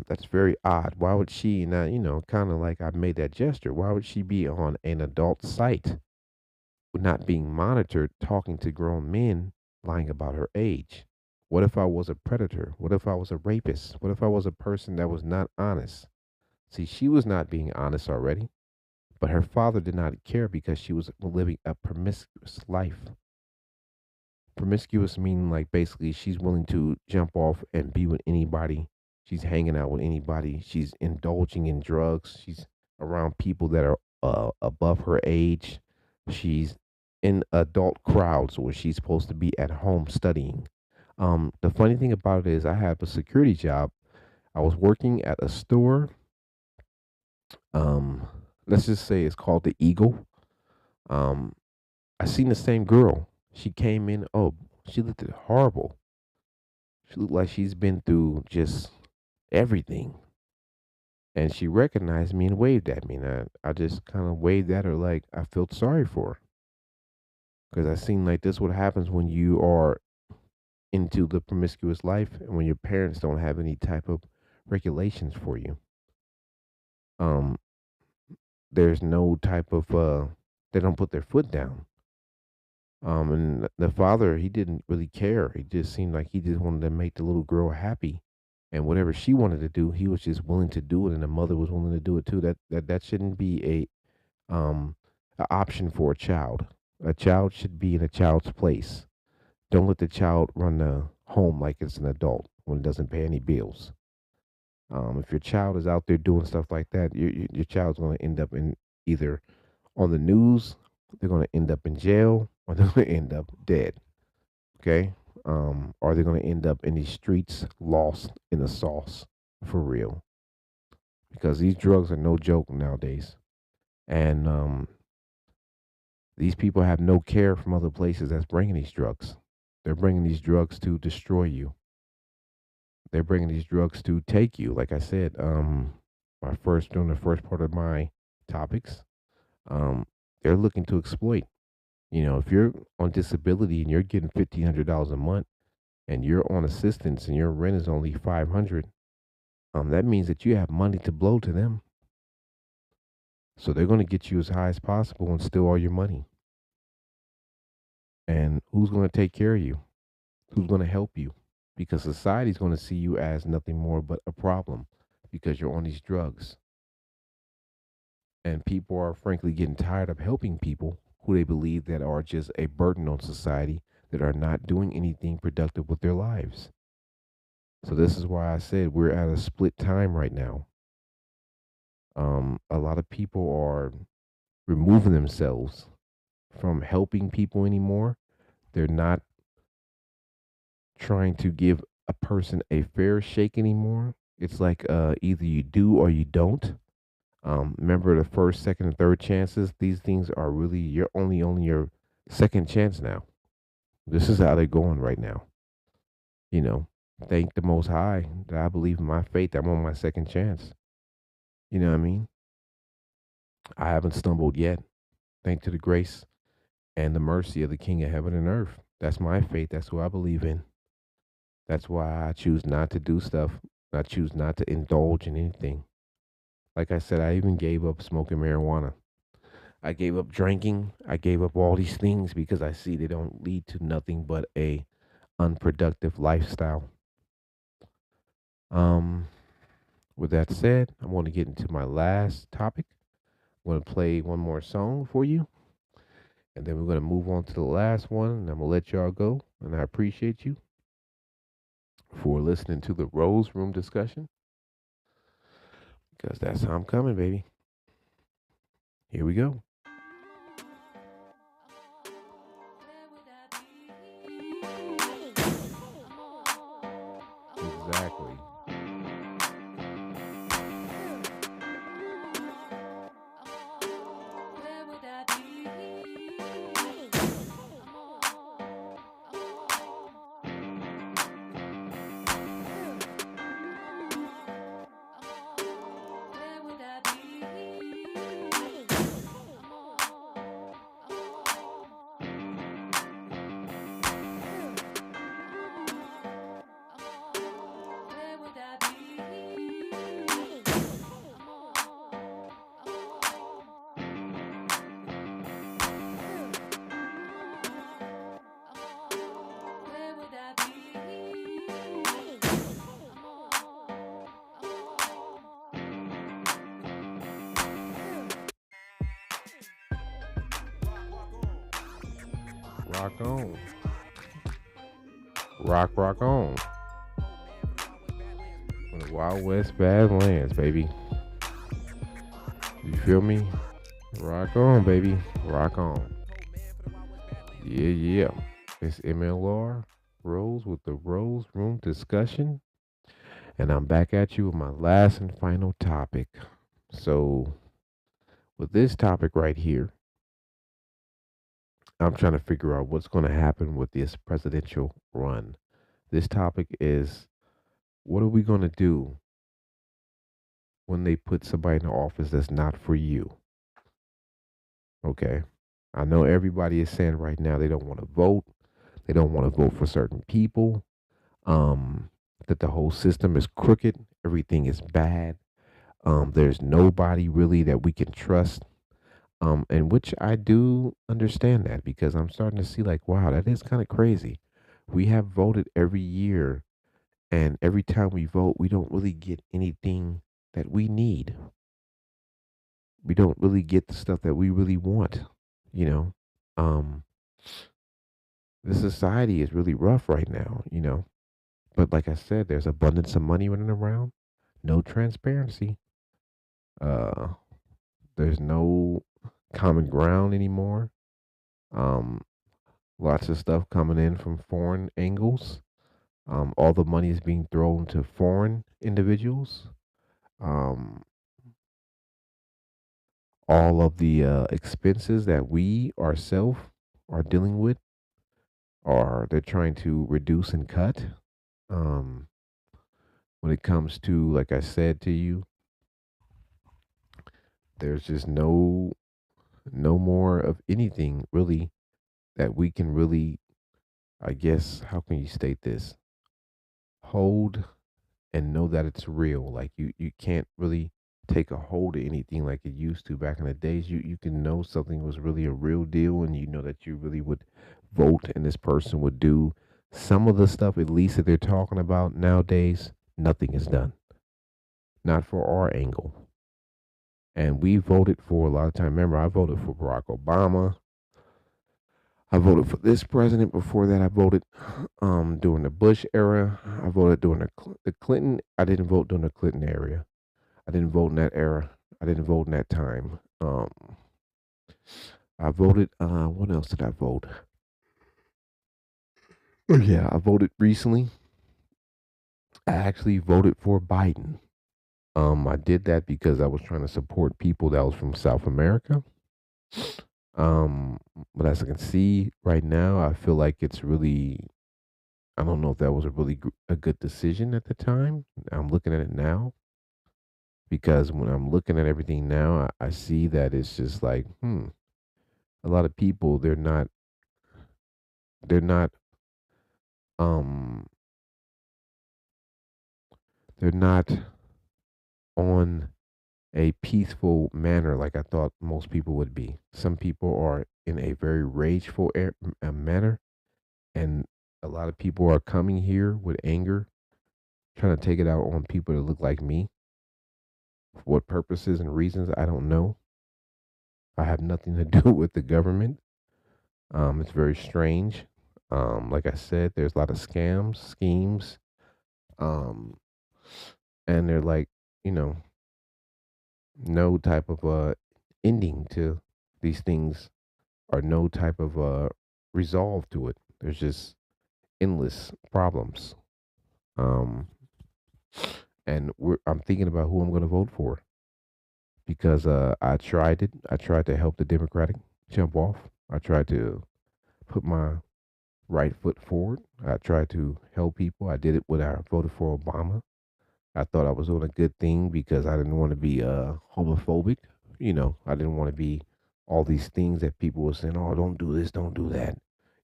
That's very odd. Why would she not, kind of like I made that gesture, why would she be on an adult site, not being monitored, talking to grown men, lying about her age? What if I was a predator? What if I was a rapist? What if I was a person that was not honest? See, she was not being honest already, but her father did not care because she was living a promiscuous life. Promiscuous meaning like basically she's willing to jump off and be with anybody. She's hanging out with anybody. She's indulging in drugs. She's around people that are above her age. She's in adult crowds where she's supposed to be at home studying. The funny thing about it is, I have a security job. I was working at a store. Um, let's just say it's called the Eagle. Um, I seen the same girl. She came in. Oh, she looked horrible. She looked like she's been through just everything. And she recognized me and waved at me. And I just kind of waved at her like I felt sorry for her. Because I seen like this what happens when you are into the promiscuous life and when your parents don't have any type of regulations for you. Um, there's no type of they don't put their foot down. And the father, he didn't really care. He just seemed like he just wanted to make the little girl happy, and whatever she wanted to do, he was just willing to do it, and the mother was willing to do it too. That shouldn't be a option for a child. A child should be in a child's place. Don't let the child run the home like it's an adult when it doesn't pay any bills. If your child is out there doing stuff like that, your child's going to end up in either on the news, they're going to end up in jail, or they're going to end up dead. Okay, or they're going to end up in these streets, lost in the sauce, for real. Because these drugs are no joke nowadays, and these people have no care from other places that's bringing these drugs. They're bringing these drugs to destroy you. They're bringing these drugs to take you. Like I said, my first during the first part of my topics, um, they're looking to exploit. You know, if you're on disability and you're getting $1,500 a month, and you're on assistance and your rent is only 500, that means that you have money to blow to them. So they're going to get you as high as possible and steal all your money. And who's going to take care of you? Who's going to help you? Because society's going to see you as nothing more but a problem because you're on these drugs. And people are frankly getting tired of helping people who they believe that are just a burden on society, that are not doing anything productive with their lives. So this is why I said we're at a split time right now. A lot of people are removing themselves from helping people anymore. They're not trying to give a person a fair shake anymore. It's like either you do or you don't. Remember the first, second, and third chances. These things are really you're only on your second chance now. This is how they're going right now. You know, thank the Most High that I believe in my faith. I'm on my second chance. You know what I mean? I haven't stumbled yet. Thanks to the grace and the mercy of the King of Heaven and Earth. That's my faith. That's who I believe in. That's why I choose not to do stuff. I choose not to indulge in anything. Like I said, I even gave up smoking marijuana. I gave up drinking. I gave up all these things because I see they don't lead to nothing but a unproductive lifestyle. Um, with that said, I want to get into my last topic. I'm going to play one more song for you, and then we're going to move on to the last one, and I'm going to let y'all go. And I appreciate you for listening to the Rose Room discussion because that's how I'm coming, baby. Here we go. Exactly. Rock on. Rock on. From the Wild West Badlands, baby. You feel me? Rock on, baby. Rock on. Yeah. It's MLR Rose with the Rose Room discussion. And I'm back at you with my last and final topic. So, with this topic right here, I'm trying to figure out what's going to happen with this presidential run. This topic is what are we going to do when they put somebody in the office that's not for you? Okay. I know everybody is saying right now they don't want to vote. They don't want to vote for certain people. Um, that the whole system is crooked. Everything is bad. There's nobody really that we can trust. And which I do understand that because I'm starting to see like, wow, that is kind of crazy. We have voted every year, and every time we vote, we don't really get anything that we need. We don't really get the stuff that we really want, you know. Um, the society is really rough right now. But like I said, there's abundance of money running around, no transparency. Uh, there's no common ground anymore. Um, Lots of stuff coming in from foreign angles. All the money is being thrown to foreign individuals. Um, all of the expenses that we ourselves are dealing with are they're trying to reduce and cut. Um, when it comes to, like I said to you, there's just no more of anything really that we can really, I guess, how can you state this? Hold and know that it's real. Like you can't really take a hold of anything like it used to back in the days. You can know something was really a real deal, and you know that you really would vote, and this person would do some of the stuff at least that they're talking about nowadays. Nothing is done, not for our angle. And we voted for a lot of time. Remember, I voted for Barack Obama. I voted for this president. Before that, I voted during the Bush era. I voted during the Clinton. I didn't vote during the Clinton era. I didn't vote in that era. I didn't vote in that time. I voted. What else did I vote? Oh, yeah, I voted recently. I actually voted for Biden. I did that because I was trying to support people that was from South America. Um, but as I can see right now, I feel like it's really. I don't know if that was a really a good decision at the time. I'm looking at it now because when I'm looking at everything now, I see that it's just like, a lot of people they're not um they're not on a peaceful manner like I thought most people would be. Some people are in a very rageful manner, and a lot of people are coming here with anger, trying to take it out on people that look like me. For what purposes and reasons, I don't know. I have nothing to do with the government. It's very strange. Like I said, there's a lot of scams, schemes, um, and they're like, you know, no type of ending to these things or no type of resolve to it. There's just endless problems. Um, and I'm thinking about who I'm going to vote for because I tried it. I tried to help the Democratic jump off. I tried to put my right foot forward. I tried to help people. I did it when I voted for Obama. I thought I was doing a good thing because I didn't want to be homophobic. I didn't want to be all these things that people were saying, oh, don't do this, don't do that.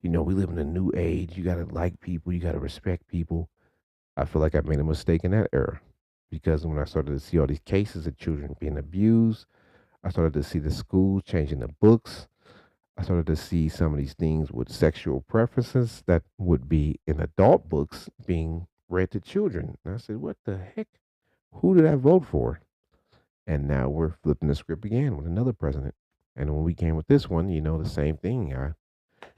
We live in a new age. You got to like people, you got to respect people. I feel like I made a mistake in that era because when I started to see all these cases of children being abused, I started to see the schools changing the books. I started to see some of these things with sexual preferences that would be in adult books being read to children. And I said, what the heck? Who did I vote for? And now we're flipping the script again with another president. And when we came with this one, the same thing. I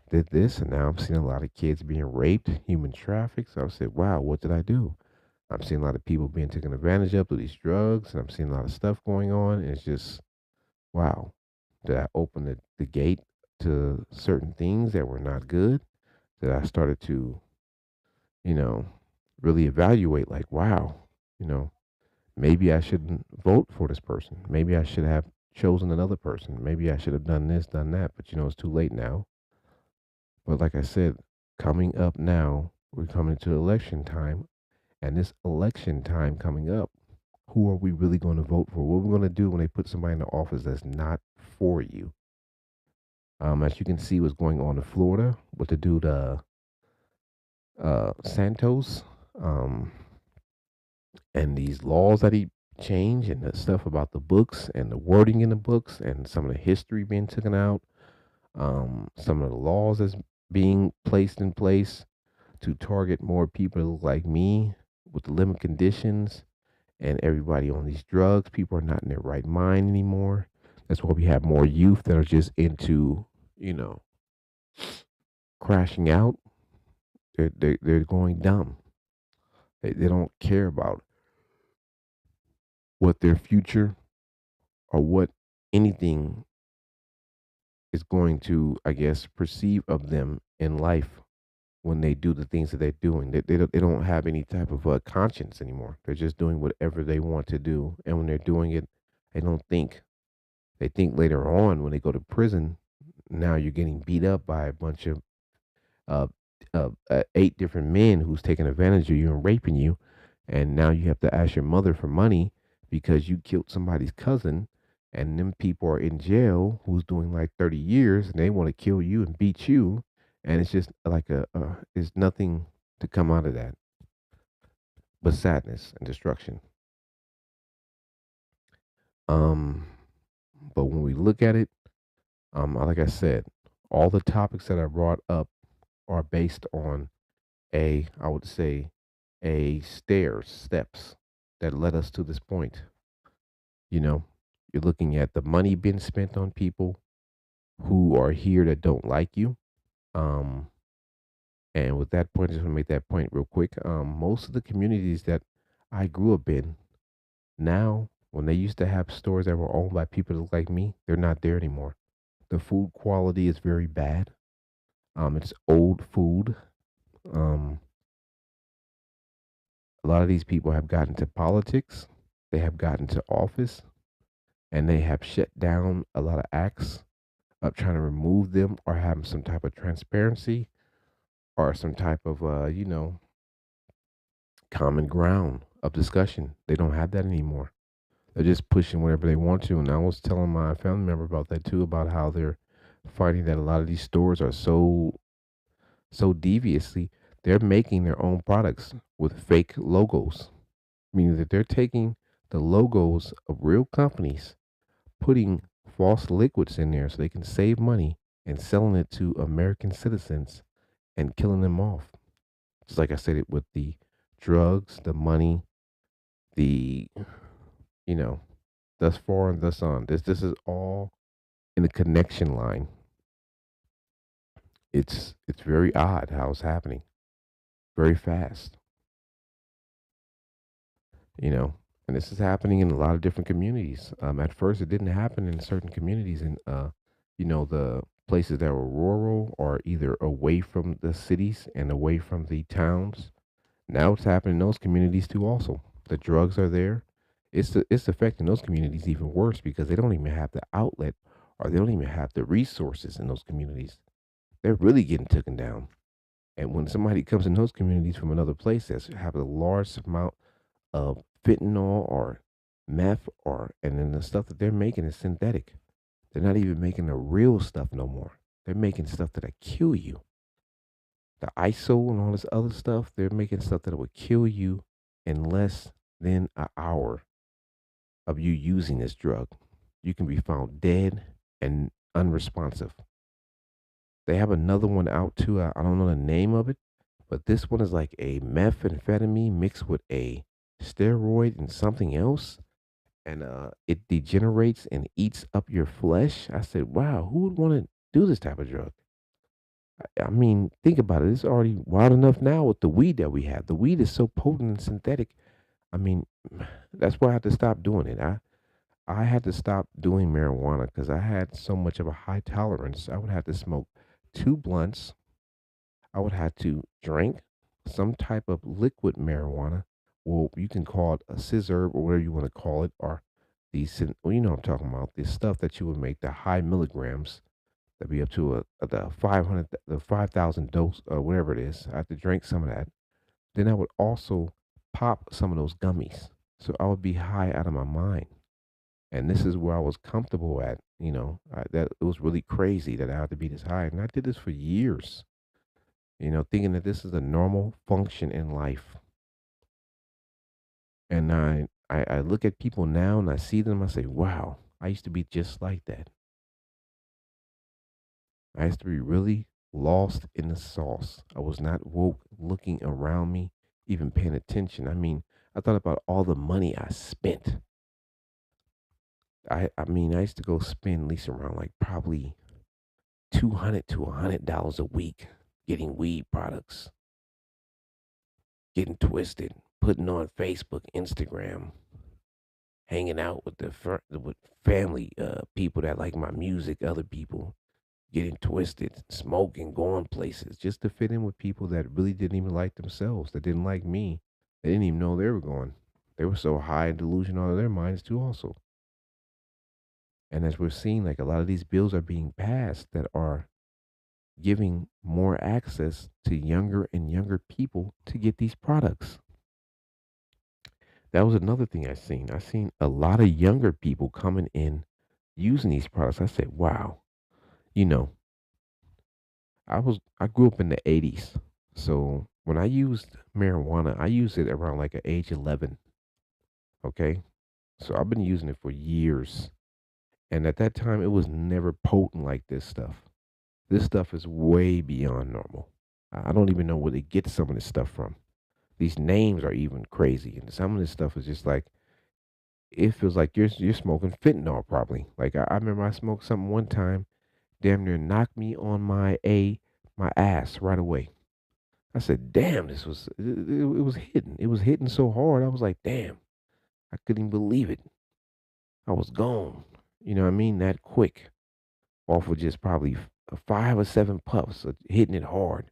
did this, and now I'm seeing a lot of kids being raped, human trafficked. So I said, wow, what did I do? I'm seeing a lot of people being taken advantage of through these drugs, and I'm seeing a lot of stuff going on. And it's just, wow, did I open the gate to certain things that were not good? That I started to, you know, really evaluate, like, wow, you know, maybe I shouldn't vote for this person. Maybe I should have chosen another person. Maybe I should have done this, done that. But it's too late now. But like I said, coming up now, we're coming to election time, and this election time coming up, who are we really going to vote for? What are we going to do when they put somebody in the office that's not for you? As you can see, what's going on in Florida with the dude Santos, um, and these laws that he change and the stuff about the books and the wording in the books and some of the history being taken out, some of the laws that's being placed in place to target more people like me with limit conditions and everybody on these drugs. People are not in their right mind anymore. That's why we have more youth that are just into, you know, crashing out. They're going dumb. They don't care about what their future or what anything is going to, I guess, perceive of them in life when they do the things that they're doing. They don't have any type of conscience anymore. They're just doing whatever they want to do. And when they're doing it, they don't think. They think later on when they go to prison, now you're getting beat up by a bunch of uh, eight different men who's taking advantage of you and raping you. And now you have to ask your mother for money because you killed somebody's cousin. And them people are in jail who's doing like 30 years and they want to kill you and beat you. And it's just like there's nothing to come out of that but sadness and destruction. Um, but when we look at it, like I said, all the topics that I brought up are based on I would say, steps that led us to this point. You know, you're looking at the money being spent on people who are here that don't like you. Um, and with that point, I just want to make that point real quick. Most of the communities that I grew up in now, when they used to have stores that were owned by people that look like me, they're not there anymore. The food quality is very bad. It's old food. Um, a lot of these people have gotten to politics. They have gotten to office and they have shut down a lot of acts of trying to remove them or having some type of transparency or some type of common ground of discussion. They don't have that anymore. They're just pushing whatever they want to. And I was telling my family member about that too, about how they're finding that a lot of these stores are so deviously they're making their own products with fake logos, meaning that they're taking the logos of real companies, putting false liquids in there so they can save money and selling it to American citizens and killing them off. Just like I said it with the drugs, the money, the you know, thus far and thus on. This is all in a connection line. It's very odd how it's happening. Very fast, you know. And this is happening in a lot of different communities. At first it didn't happen in certain communities in the places that were rural or either away from the cities and away from the towns. Now it's happening in those communities too also. The drugs are there. It's affecting those communities even worse because they don't even have the outlet or they don't even have the resources in those communities. They're really getting taken down. And when somebody comes in those communities from another place that have a large amount of fentanyl or meth or and then the stuff that they're making is synthetic. They're not even making the real stuff no more. They're making stuff that'll kill you. The ISO and all this other stuff, they're making stuff that would kill you in less than an hour of you using this drug. You can be found dead and unresponsive. They have another one out too. I don't know the name of it, but this one is like a methamphetamine mixed with a steroid and something else, and it degenerates and eats up your flesh. I said, "Wow, who would want to do this type of drug?" I mean, think about it. It's already wild enough now with the weed that we have. The weed is so potent and synthetic. I mean, that's why I had to stop doing it. I had to stop doing marijuana because I had so much of a high tolerance. I would have to smoke two blunts. I would have to drink some type of liquid marijuana. Well, you can call it a scissor or whatever you want to call it, or well, you know what I'm talking about. The stuff that you would make the high milligrams that be up to the 500, the 5,000 dose or whatever it is. I have to drink some of that. Then I would also pop some of those gummies. So I would be high out of my mind. And this is where I was comfortable at. That it was really crazy that I had to be this high. And I did this for years, thinking that this is a normal function in life. And I look at people now and I see them. I say, wow, I used to be just like that. I used to be really lost in the sauce. I was not woke, looking around me, even paying attention. I mean, I thought about all the money I spent. I mean, I used to go spend at least around like probably $200 to $100 a week getting weed products, getting twisted, putting on Facebook, Instagram, hanging out with with family, people that like my music, other people, getting twisted, smoking, going places just to fit in with people that really didn't even like themselves, that didn't like me. They didn't even know they were going. They were so high and delusional out of their minds too, also. And as we're seeing, like a lot of these bills are being passed that are giving more access to younger and younger people to get these products. That was another thing I seen. I seen a lot of younger people coming in using these products. I said, wow, you know, I grew up in the 80s. So when I used marijuana, I used it around like at age 11, okay? So I've been using it for years. And at that time it was never potent like this stuff. This stuff is way beyond normal. I don't even know where they get some of this stuff from. These names are even crazy, and some of this stuff is just like it feels like you're smoking fentanyl probably. Like I remember I smoked something one time, damn near knocked me on my ass right away. I said, "Damn, it was hitting. It was hitting so hard. I was like, damn, I couldn't even believe it. I was gone. You know what I mean? That quick, off of just probably 5 or 7 puffs, of hitting it hard.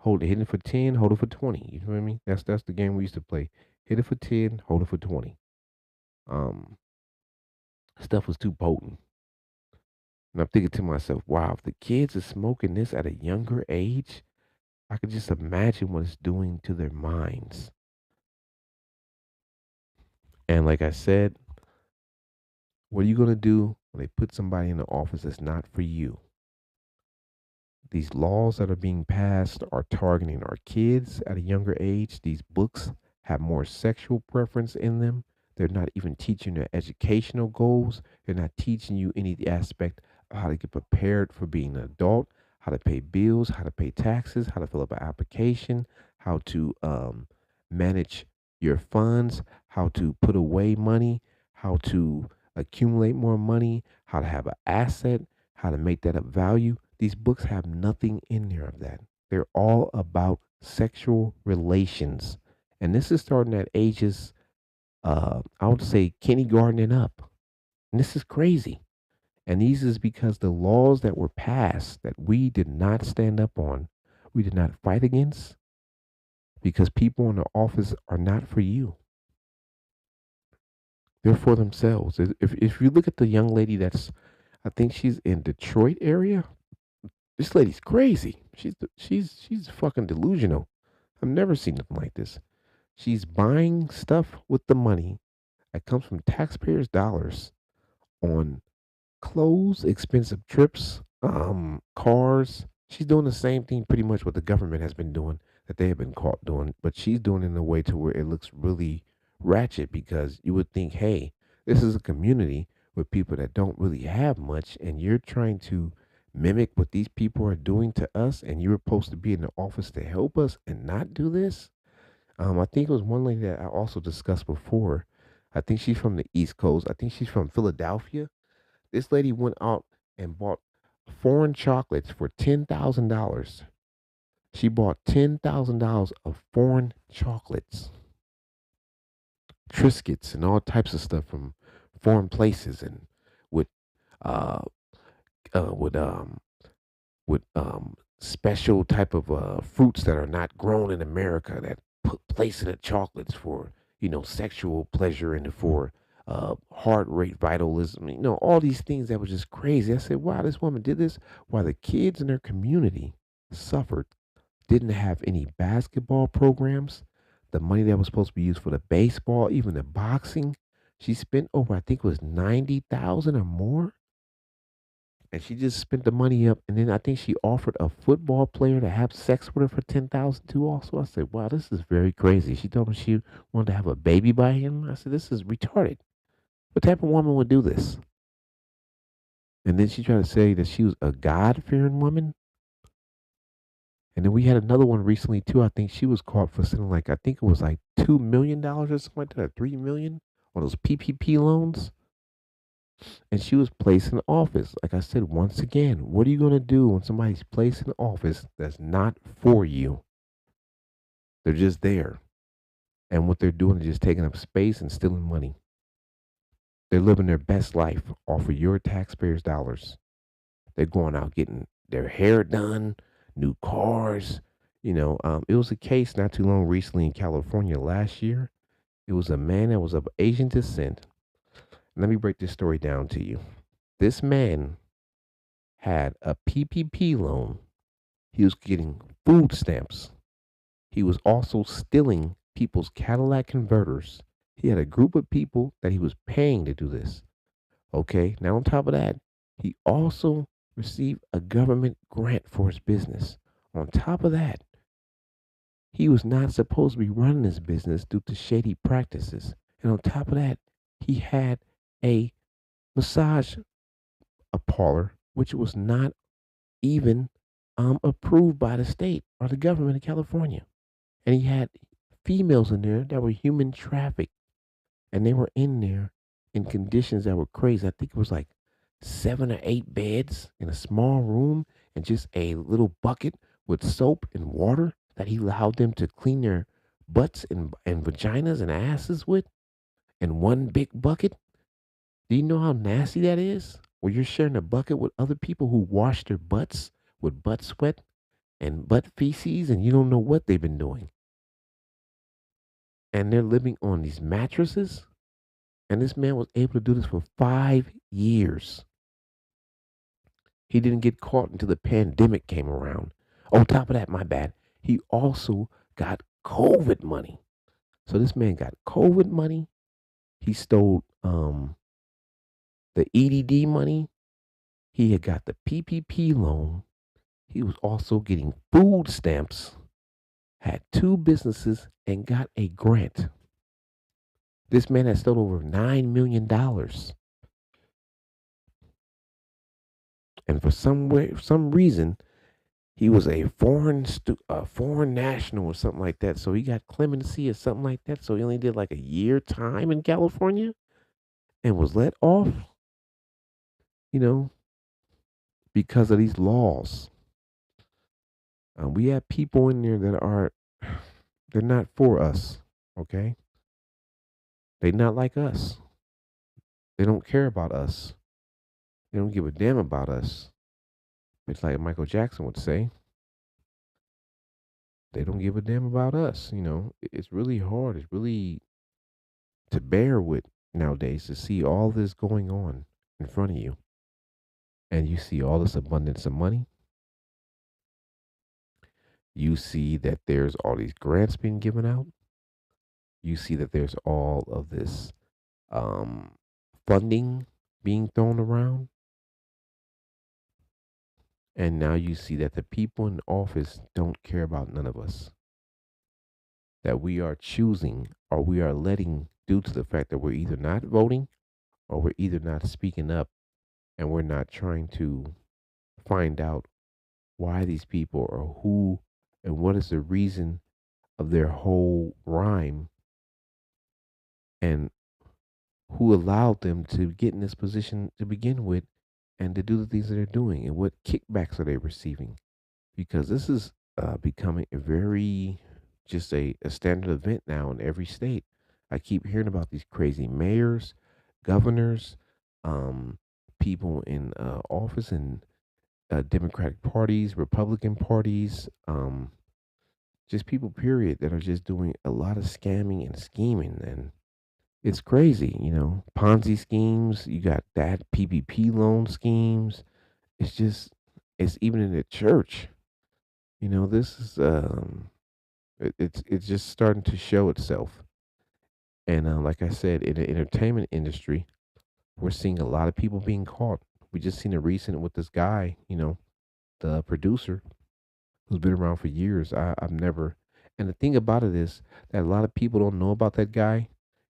Hit it for 10, hold it for 20. You know what I mean? That's the game we used to play. Hit it for 10, hold it for 20. Um, Stuff was too potent. And I'm thinking to myself, wow, if the kids are smoking this at a younger age, I could just imagine what it's doing to their minds. And like I said, what are you gonna do when they put somebody in the office that's not for you? These laws that are being passed are targeting our kids at a younger age. These books have more sexual preference in them. They're not even teaching their educational goals. They're not teaching you any aspect of how to get prepared for being an adult, how to pay bills, how to pay taxes, how to fill up an application, how to manage your funds, how to put away money, how to accumulate more money, how to have an asset, how to make that of value. These books have nothing in there of that. They're all about sexual relations. And this is starting at ages, I would say kindergarten and up. And this is crazy. And these is because the laws that were passed that we did not stand up on, we did not fight against, because people in the office are not for you. They're for themselves. If you look at the young lady that's, I think she's in Detroit area. This lady's crazy. She's fucking delusional. I've never seen nothing like this. She's buying stuff with the money that comes from taxpayers' dollars on clothes, expensive trips, cars. She's doing the same thing pretty much what the government has been doing that they have been caught doing, but she's doing it in a way to where it looks really ratchet because you would think, hey, this is a community with people that don't really have much, and you're trying to mimic what these people are doing to us, and you're supposed to be in the office to help us and not do this. I think it was one lady that I also discussed before. I think she's from the East Coast. I think she's from Philadelphia. This lady went out and bought foreign chocolates for $10,000. She bought $10,000 of foreign chocolates, Triscuits, and all types of stuff from foreign places, and with uh, uh with um special type of fruits that are not grown in America that put place in the chocolates for sexual pleasure and for heart rate vitalism. All these things that was just crazy. I said, wow, this woman did this while the kids in her community suffered, didn't have any basketball programs, the money that was supposed to be used for the baseball, even the boxing. She spent over, I think it was 90,000 or more and she just spent the money up. And then I think she offered a football player to have sex with her for 10,000 too. Also, I said, "Wow, this is very crazy." She told me she wanted to have a baby by him. I said, "This is retarded. What type of woman would do this?" And then she tried to say that she was a God fearing woman. And then we had another one recently too. I think she was caught for something like I think it was like $2 million or something like that, or 3 million on those PPP loans. And she was placed in office. Like I said, once again, what are you going to do when somebody's placed in office that's not for you? They're just there. And what they're doing is just taking up space and stealing money. They're living their best life off of your taxpayers' dollars. They're going out getting their hair done, new cars. It was a case not too long recently in California last year. It was a man that was of Asian descent. Let me break this story down to you. This man had a PPP loan. He was getting food stamps. He was also stealing people's Cadillac converters. He had a group of people that he was paying to do this. Okay. Now, on top of that, he also received a government grant for his business. On top of that, he was not supposed to be running his business due to shady practices. And on top of that, he had a massage parlor, which was not even approved by the state or the government of California. And he had females in there that were human trafficked, and they were in there in conditions that were crazy. I think it was like 7 or 8 beds in a small room and just a little bucket with soap and water that he allowed them to clean their butts and vaginas and asses with in one big bucket. Do you know how nasty that is? Where you're sharing a bucket with other people who wash their butts with butt sweat and butt feces, and you don't know what they've been doing. And they're living on these mattresses. And this man was able to do this for 5 years. He didn't get caught until the pandemic came around. On top of that, my bad, he also got COVID money. So this man got COVID money. He stole the EDD money. He had got the PPP loan. He was also getting food stamps, had two businesses, and got a grant. This man has stole over $9 million. And for some reason, he was a foreign national or something like that. So he got clemency or something like that. So he only did like a year time in California and was let off, you know, because of these laws. We have people in there that are, they're not for us. Okay, they not like us. They don't care about us. They don't give a damn about us. It's like Michael Jackson would say, they don't give a damn about us. It's really hard. It's really to bear with nowadays to see all this going on in front of you. And you see all this abundance of money. You see that there's all these grants being given out. You see that there's all of this um, funding being thrown around. And now you see that the people in office don't care about none of us. That we are choosing or we are letting due to the fact that we're either not voting or we're either not speaking up and we're not trying to find out why these people are who and what is the reason of their whole rhyme and who allowed them to get in this position to begin with and to do the things that they're doing and what kickbacks are they receiving, because this is becoming a very just a standard event now in every state. I keep hearing about these crazy mayors, governors, um, people in office and Democratic parties, Republican parties, just people, period, that are just doing a lot of scamming and scheming. And it's crazy, Ponzi schemes, you got that PPP loan schemes. It's just, it's even in the church. This is, it's just starting to show itself. And like I said, in the entertainment industry, we're seeing a lot of people being caught. We just seen a recent with this guy, the producer who's been around for years. I've never, and the thing about it is that a lot of people don't know about that guy,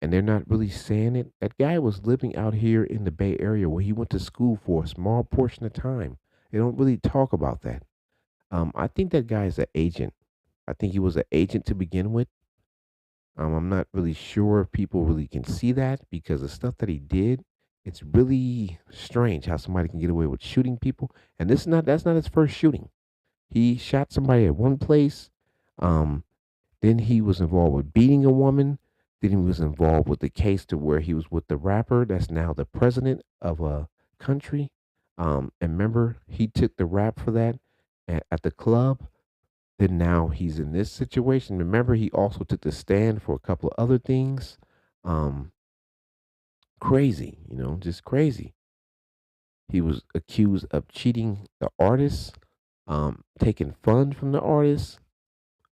and they're not really saying it. That guy was living out here in the Bay Area where he went to school for a small portion of time. They don't really talk about that. I think that guy is an agent. I think he was an agent to begin with. I'm not really sure if people really can see that because the stuff that he did, it's really strange how somebody can get away with shooting people. And that's not his first shooting. He shot somebody at one place. Um, then he was involved with beating a woman. Then he was involved with the case to where he was with the rapper that's now the president of a country. And remember, he took the rap for that at the club. Then now he's in this situation. Remember, he also took the stand for a couple of other things. Um, Crazy, just crazy. He was accused of cheating the artist, taking funds from the artist.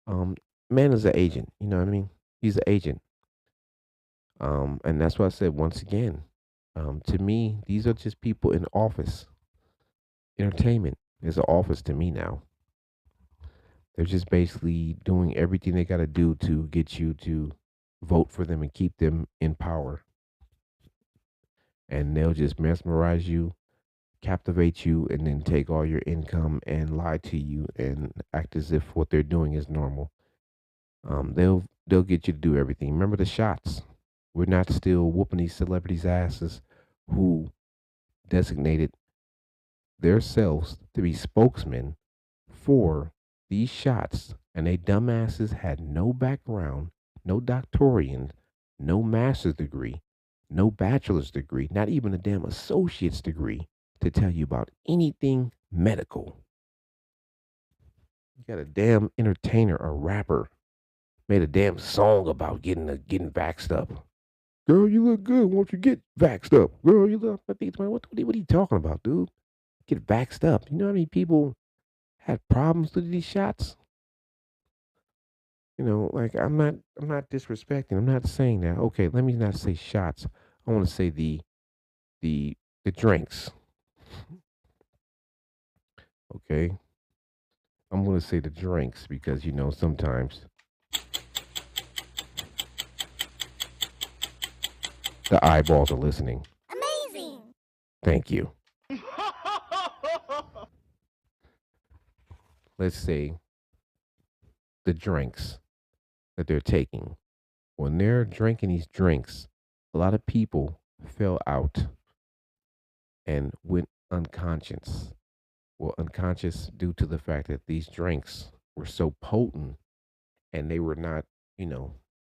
Um, Man is an agent. You know what I mean? He's an agent. And that's why I said once again, to me, these are just people in office. Entertainment is an office to me now. They're just basically doing everything they got to do to get you to vote for them and keep them in power. And they'll just mesmerize you, captivate you, and then take all your income and lie to you and act as if what they're doing is normal. They'll get you to do everything. Remember the shots. We're not still whooping these celebrities' asses who designated themselves to be spokesmen for these shots, and they dumbasses had no background, no doctorian, no master's degree, no bachelor's degree, not even a damn associate's degree to tell you about anything medical. You got a damn entertainer, a rapper, made a damn song about getting vaxxed up. Girl, you look good. Won't you get vaxxed up? Girl, you look. I think, what are you talking about, dude? Get vaxxed up. You know how many people had problems with these shots? Like I'm not disrespecting. I'm not saying that. Okay, let me not say shots. I want to say the the drinks. Okay, I'm going to say the drinks because sometimes the eyeballs are listening. Amazing! Thank you. Let's say the drinks that they're taking. When they're drinking these drinks, a lot of people fell out and went unconscious. Well, unconscious due to the fact that these drinks were so potent and they were not,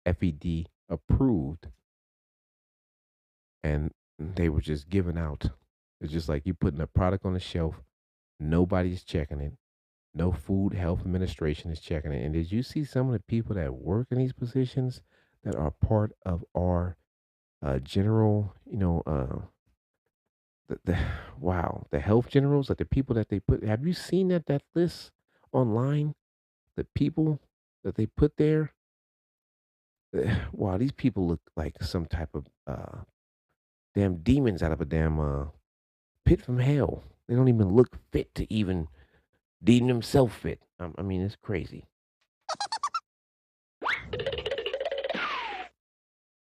FED approved, and they were just given out. It's just like you putting a product on the shelf, nobody's checking it. No Food Health Administration is checking it. And did you see some of the people that work in these positions that are part of our general, the wow, the health generals, like the people that they put? Have you seen that list online? The people that they put there. Wow, these people look like some type of damn demons out of a damn pit from hell. They don't even look fit to even deem themselves fit. I mean, it's crazy.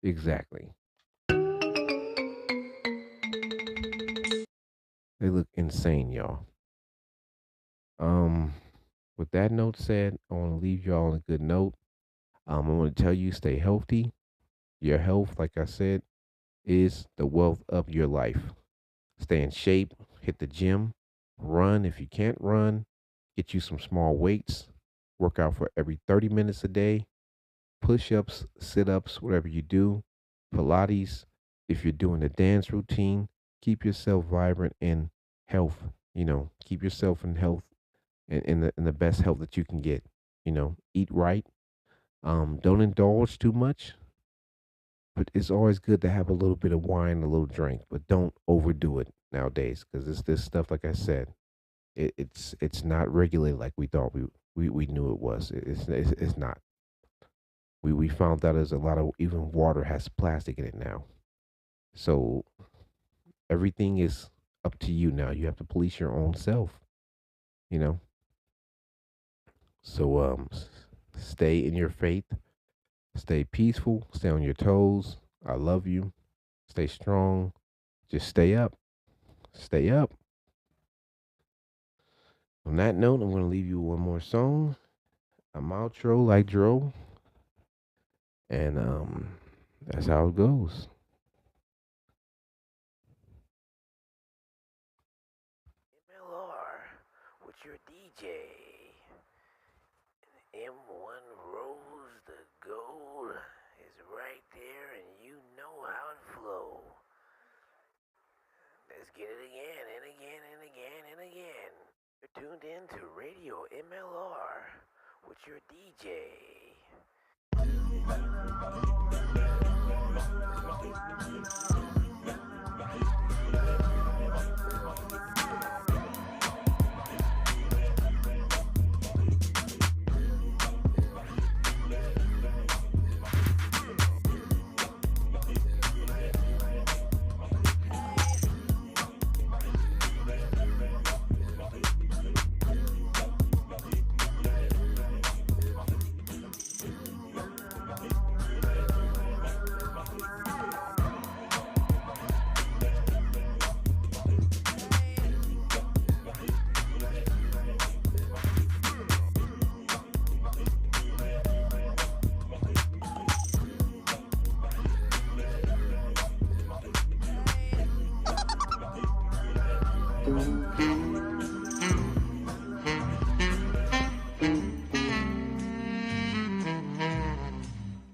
Exactly. They look insane, y'all. Um, with that note said, I want to leave y'all on a good note. I want to tell you, stay healthy. Your health, like I said, is the wealth of your life. Stay in shape. Hit the gym. Run if you can't run. Get you some small weights. Work out for every 30 minutes a day. Push ups, sit ups, whatever you do. Pilates. If you're doing a dance routine, keep yourself vibrant and health. Keep yourself in health in the best health that you can get. Eat right. Don't indulge too much, but it's always good to have a little bit of wine, a little drink, but don't overdo it nowadays because this stuff, like I said, it's not regulated like we thought we knew it was. It's not. We found out there's a lot of even water has plastic in it now. So everything is up to you now. You have to police your own self, you know. So stay in your faith, stay peaceful, stay on your toes. I love you. Stay strong. Just stay up. Stay up. On that note, I'm gonna leave you one more song. I'm outro like Dro, and that's how it goes. MLR with your DJ. M1 Rose, the gold is right there, and you know how it flow. Let's get it again and again and again and again. You're tuned in to Radio MLR with your DJ.